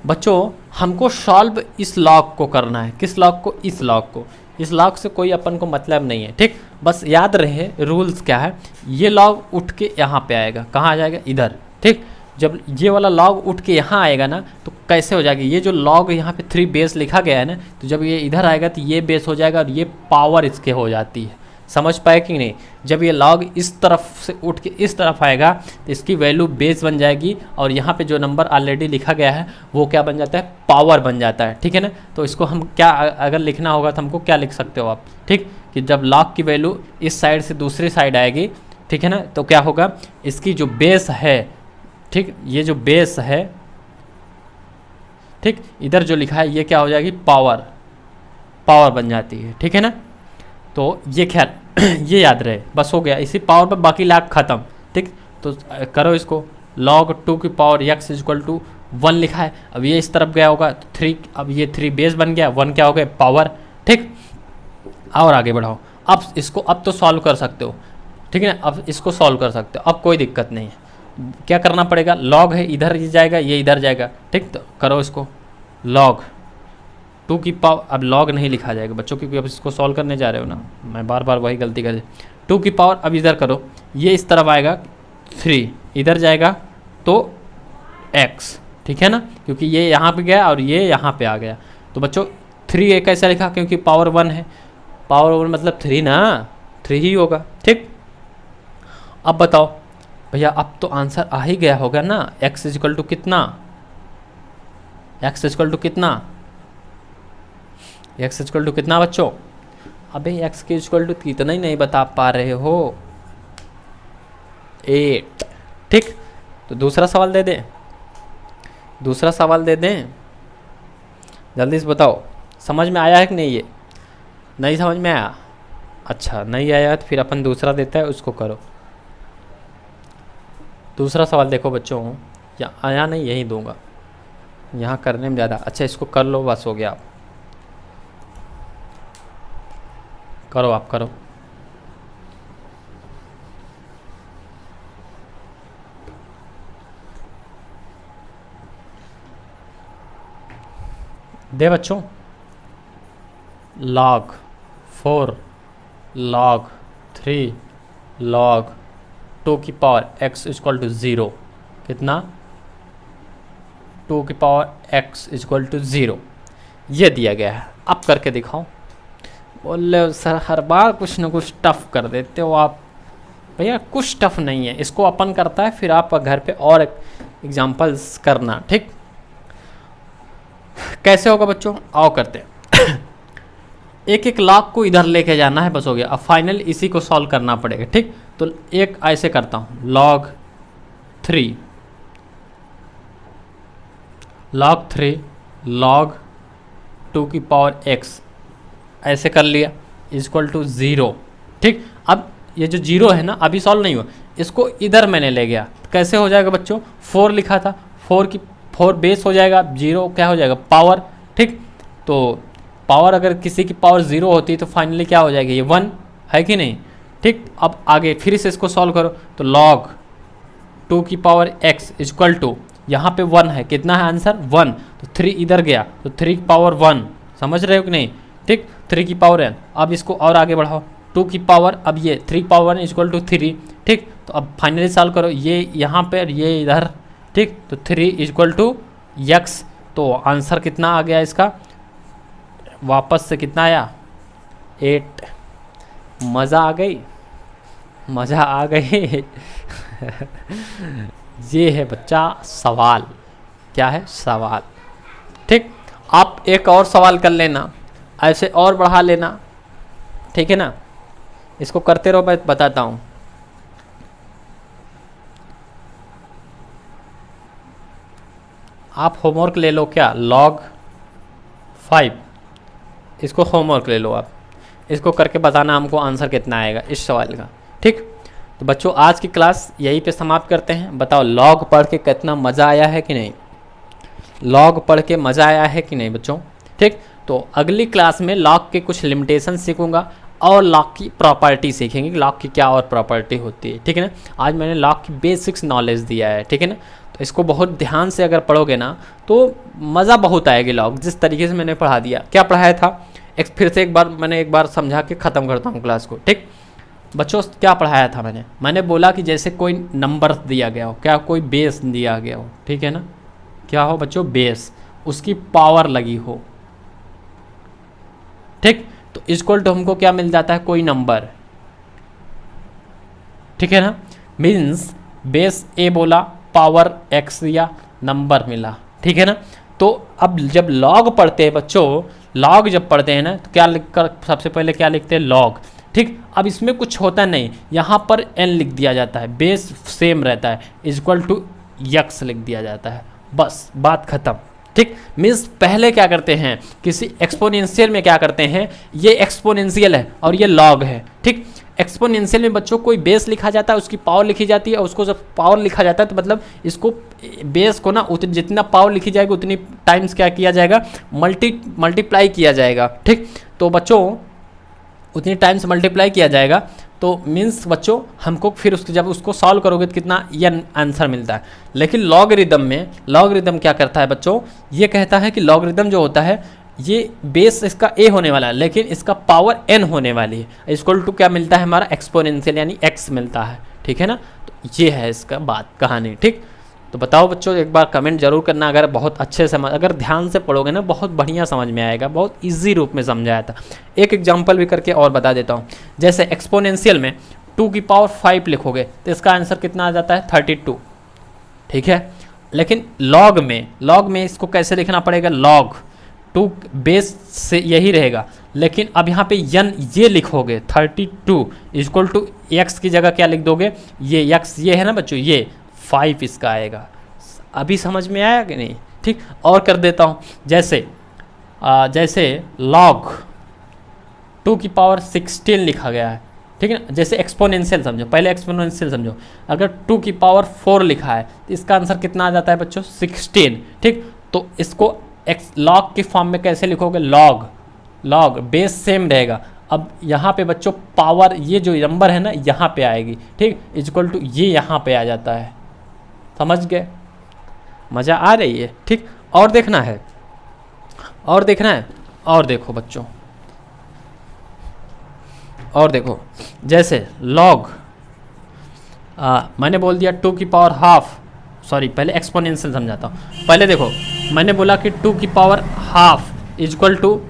A: बच्चों। हमको सॉल्व इस लॉग को करना है, किस लॉग को, इस लॉग को। इस लॉग से कोई अपन को मतलब नहीं है, ठीक। बस याद रहे रूल्स क्या है, ये लॉग उठ के यहाँ पे आएगा, कहाँ आ जाएगा, इधर, ठीक। जब ये वाला लॉग उठ के यहाँ आएगा ना तो कैसे हो जाएगी, ये जो लॉग यहाँ पे 3 बेस लिखा गया है ना, तो जब ये इधर आएगा तो ये बेस हो जाएगा और ये पावर इसके हो जाती है। समझ पाए कि नहीं। जब ये लॉग इस तरफ से उठ के इस तरफ आएगा तो इसकी वैल्यू बेस बन जाएगी, और यहाँ पे जो नंबर ऑलरेडी लिखा गया है वो क्या बन जाता है, पावर बन जाता है, ठीक है ना। तो इसको हम क्या अगर लिखना होगा तो हमको क्या लिख सकते हो आप, ठीक, कि जब लॉग की वैल्यू इस साइड से दूसरी साइड आएगी, ठीक है ना, तो क्या होगा, इसकी जो बेस है, ठीक, ये जो बेस है, ठीक, इधर जो लिखा है ये क्या हो जाएगी, पावर बन जाती है, ठीक है ना। तो ये ख्याल ये याद रहे, बस हो गया, इसी पावर पर बाकी लाख खत्म, ठीक। तो करो इसको, log 2 की पावर x इक्वल टू 1 लिखा है, अब ये इस तरफ गया होगा तो 3, अब ये 3 बेस बन गया, 1 क्या हो गया, पावर, ठीक। और आगे बढ़ाओ, अब इसको अब तो सॉल्व कर सकते हो, ठीक है ना, अब इसको सॉल्व कर सकते हो, अब कोई दिक्कत नहीं है। क्या करना पड़ेगा, log है इधर जाएगा, ये इधर जाएगा, ठीक। तो करो इसको, log 2 की पावर, अब log नहीं लिखा जाएगा बच्चों क्योंकि अब इसको सॉल्व करने जा रहे हो ना, मैं बार बार वही गलती कर, 2 की पावर अब इधर करो, ये इस तरफ आएगा, 3 इधर जाएगा तो x, ठीक है ना, क्योंकि ये यहाँ पे गया और ये यहाँ पे आ गया। तो बच्चों 3 कैसे लिखा, क्योंकि पावर 1 है, पावर 1 मतलब 3 ना, 3 ही होगा। ठीक, अब बताओ भैया, अब तो आंसर आ ही गया होगा ना, x इक्वल टू कितना, x इक्वल टू कितना, x इक्वल टू कितना बच्चों? अबे x के इक्वल टू कितना ही नहीं बता पा रहे हो, 8। ठीक, तो दूसरा सवाल दे दें, दूसरा सवाल दे दें, जल्दी से बताओ, समझ में आया है कि नहीं? ये नहीं समझ में आया? अच्छा नहीं आया तो फिर अपन दूसरा देता है, उसको करो। दूसरा सवाल देखो बच्चों, या आया नहीं, यही दूंगा, यहाँ करने में ज़्यादा अच्छा, इसको कर लो, बस हो गया। आप करो, आप करो। दे बच्चों, log 4 log 3 log 2 की पावर x इक्वल टू 0, कितना? 2 की पावर x इक्वल टू 0, ये दिया गया है। अब करके दिखाओ। बोले सर हर बार कुछ ना कुछ टफ कर देते हो आप। भैया कुछ टफ नहीं है, इसको अपन करता है, फिर आप घर पे और एग्जांपल्स करना। ठीक, कैसे होगा बच्चों? आओ करते हैं। एक एक लॉग को इधर लेके जाना है, बस हो गया। अब फाइनल इसी को सॉल्व करना पड़ेगा। ठीक, तो एक ऐसे करता हूँ, log 3 log 2 की पावर x, ऐसे कर लिया, इक्वल टू 0। ठीक, अब ये जो 0 है ना, अभी सॉल्व नहीं हुआ, इसको इधर मैंने ले गया, कैसे हो जाएगा बच्चों? 4 लिखा था, 4 बेस हो जाएगा, 0 क्या हो जाएगा? पावर। ठीक, तो पावर अगर किसी की पावर 0 होती है तो फाइनली क्या हो जाएगी? ये 1 है कि नहीं? ठीक, अब आगे फिर से इसको सॉल्व करो, तो log 2 की पावर x इक्वल टू, यहाँ पे 1 है, कितना है आंसर? 1, तो 3 इधर गया, तो 3 की पावर 1, समझ रहे हो कि नहीं? ठीक, 3 की पावर n, अब इसको और आगे बढ़ाओ, 2 की पावर, अब ये 3 पावर n इक्वल टू 3। ठीक, तो अब फाइनली सॉल्व करो, ये यहाँ पे ये इधर। ठीक, तो 3 इक्वल टू x, तो आंसर कितना आ गया इसका? वापस से कितना आया? 8। मज़ा आ गई, मज़ा आ गई। ये है बच्चा सवाल, क्या है? सवाल। ठीक, आप एक और सवाल कर लेना, ऐसे और बढ़ा लेना, ठीक है ना? इसको करते रहो, मैं बताता हूँ। आप होमवर्क ले लो क्या? log 5, इसको होमवर्क ले लो आप, इसको करके बताना हमको आंसर कितना आएगा इस सवाल का। ठीक, तो बच्चों आज की क्लास यहीं पे समाप्त करते हैं। बताओ लॉग पढ़ के कितना मज़ा आया है कि नहीं? लॉग पढ़ के मज़ा आया है कि नहीं बच्चों? ठीक, तो अगली क्लास में लॉग के कुछ लिमिटेशन सीखूंगा और लॉग की प्रॉपर्टी सीखेंगे, लॉग की क्या और प्रॉपर्टी होती है। ठीक है ना, आज मैंने लॉग की बेसिक्स नॉलेज दिया है। ठीक है ना, तो इसको बहुत ध्यान से अगर पढ़ोगे ना तो मज़ा बहुत आएगी। लॉग जिस तरीके से मैंने पढ़ा दिया, क्या पढ़ाया था, फिर से एक बार समझा के ख़त्म करता हूँ क्लास को। ठीक बच्चों, क्या पढ़ाया था मैंने बोला कि जैसे कोई नंबर दिया गया हो, क्या कोई बेस दिया गया हो, ठीक है ना, क्या हो बच्चों? बेस, उसकी पावर लगी हो। ठीक, तो इक्वल टू हमको क्या मिल जाता है? कोई नंबर। ठीक है ना, मीन्स बेस ए बोला, पावर एक्स दिया, नंबर मिला। ठीक है ना, तो अब जब लॉग पढ़ते हैं बच्चों, लॉग जब पढ़ते हैं ना, तो क्या लिखकर सबसे पहले क्या लिखते हैं? लॉग। ठीक, अब इसमें कुछ होता नहीं, यहाँ पर n लिख दिया जाता है, बेस सेम रहता है, इक्वल टू x लिख दिया जाता है, बस बात खत्म। ठीक, मीन्स पहले क्या करते हैं, किसी एक्सपोनेंशियल में क्या करते हैं, ये एक्सपोनेंशियल है और ये लॉग है। ठीक, एक्सपोनेंशियल में बच्चों कोई बेस लिखा जाता है, उसकी पावर लिखी जाती है, और उसको जब पावर लिखा जाता है तो मतलब इसको बेस को ना जितना पावर लिखी जाएगी उतनी टाइम्स क्या किया जाएगा? मल्टीप्लाई किया जाएगा। ठीक, तो बच्चों उतनी टाइम्स मल्टीप्लाई किया जाएगा, तो मीन्स बच्चों हमको फिर उसको जब उसको सॉल्व करोगे तो कितना ये आंसर मिलता है। लेकिन लॉगरिदम में, लॉगरिदम क्या करता है बच्चों, ये कहता है कि लॉगरिदम जो होता है ये बेस इसका a होने वाला है, लेकिन इसका पावर n होने वाली है, इक्वल टू क्या मिलता है हमारा? एक्सपोनेंशियल यानी x मिलता है। ठीक है ना, तो ये है इसका बात कहानी। ठीक, तो बताओ बच्चों, एक बार कमेंट जरूर करना अगर बहुत अच्छे समझ, अगर ध्यान से पढ़ोगे ना बहुत बढ़िया समझ में आएगा, बहुत इजी रूप में समझाया था। एक एग्जांपल भी करके और बता देता हूँ। जैसे एक्सपोनेंशियल में 2 की पावर 5 लिखोगे तो इसका आंसर कितना आ जाता है 32। ठीक है, लेकिन लॉग में इसको कैसे लिखना पड़ेगा, लॉग 2 बेस से यही रहेगा, लेकिन अब यहाँ पे यन ये लिखोगे 32 इक्वल टू एक्स की जगह क्या लिख दोगे, ये एक्स ये है ना बच्चों, ये 5 इसका आएगा। अभी समझ में आया कि नहीं। ठीक, और कर देता हूँ। जैसे लॉग 2 की पावर 16 लिखा गया है, ठीक है ना। जैसे एक्सपोनेंशियल समझो, पहले एक्सपोनेंशियल समझो। अगर 2 की पावर 4 लिखा है तो इसका आंसर कितना आ जाता है बच्चों 16। ठीक, तो इसको लॉग के फॉर्म में कैसे लिखोगे, लॉग बेस सेम रहेगा। अब यहाँ पे बच्चों पावर ये जो नंबर है ना यहाँ पे आएगी। ठीक, इक्वल टू ये यहाँ पे आ जाता है। समझ गए, मज़ा आ रही है। ठीक, और देखना है, और देखो बच्चों, और देखो। जैसे लॉग मैंने बोल दिया 2 की पावर हाफ, सॉरी पहले एक्सपोनेंशियल समझाता हूँ। पहले देखो, मैंने बोला कि 2 की पावर हाफ इक्वल टू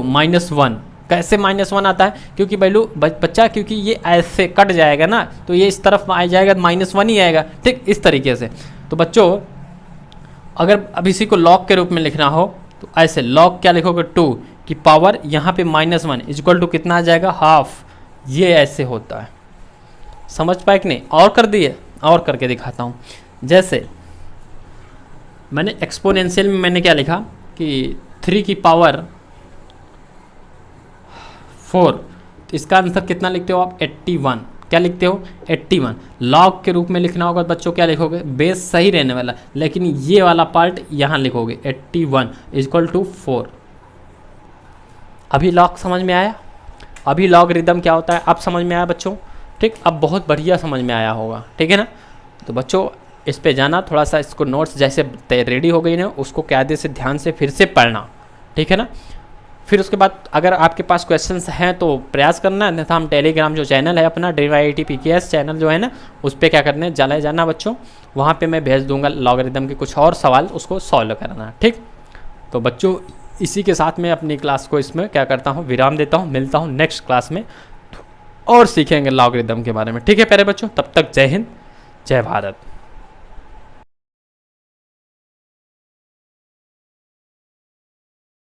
A: -1। कैसे -1 आता है, क्योंकि वैल्यू बच्चा, क्योंकि ये ऐसे कट जाएगा ना तो ये इस तरफ आ जाएगा, -1 ही आएगा। ठीक, इस तरीके से। तो बच्चों अगर अब इसी को लॉग के रूप में लिखना हो तो ऐसे लॉग क्या लिखोगे, 2 की पावर यहाँ पे -1 इक्वल टू कितना आ जाएगा, हाफ। ये ऐसे होता है। समझ पाए कि नहीं। और कर दिए, और करके दिखाता हूँ। जैसे मैंने एक्सपोनेंशियल में मैंने क्या लिखा कि 3 की पावर 4, तो इसका आंसर कितना लिखते हो आप 81। क्या लिखते हो 81। लॉग के रूप में लिखना होगा बच्चों, क्या लिखोगे, बेस सही रहने वाला, लेकिन ये वाला पार्ट यहाँ लिखोगे 81 इक्वल टू 4। अभी लॉग समझ में आया, अभी लॉगरिदम क्या होता है अब समझ में आया बच्चों। ठीक, अब बहुत बढ़िया समझ में आया होगा। ठीक है ना। तो बच्चों इस पे जाना, थोड़ा सा इसको नोट्स जैसे रेडी हो गई ना उसको कायदे से ध्यान से फिर से पढ़ना। ठीक है ना। फिर उसके बाद अगर आपके पास क्वेश्चंस हैं तो प्रयास करना, अन्यथा हम टेलीग्राम जो चैनल है अपना DYIT PKS चैनल जो है ना उस पर क्या करना है, चले जाना बच्चों, वहाँ पे मैं भेज दूंगा लॉगरिदम के कुछ और सवाल, उसको सॉल्व करना। ठीक, तो बच्चों इसी के साथ मैं अपनी क्लास को इसमें क्या करता हूँ, विराम देता हूँ। मिलता हूँ नेक्स्ट क्लास में और सीखेंगे लॉगरिदम के बारे में। ठीक है प्यारे बच्चों, तब तक जय हिंद, जय भारत।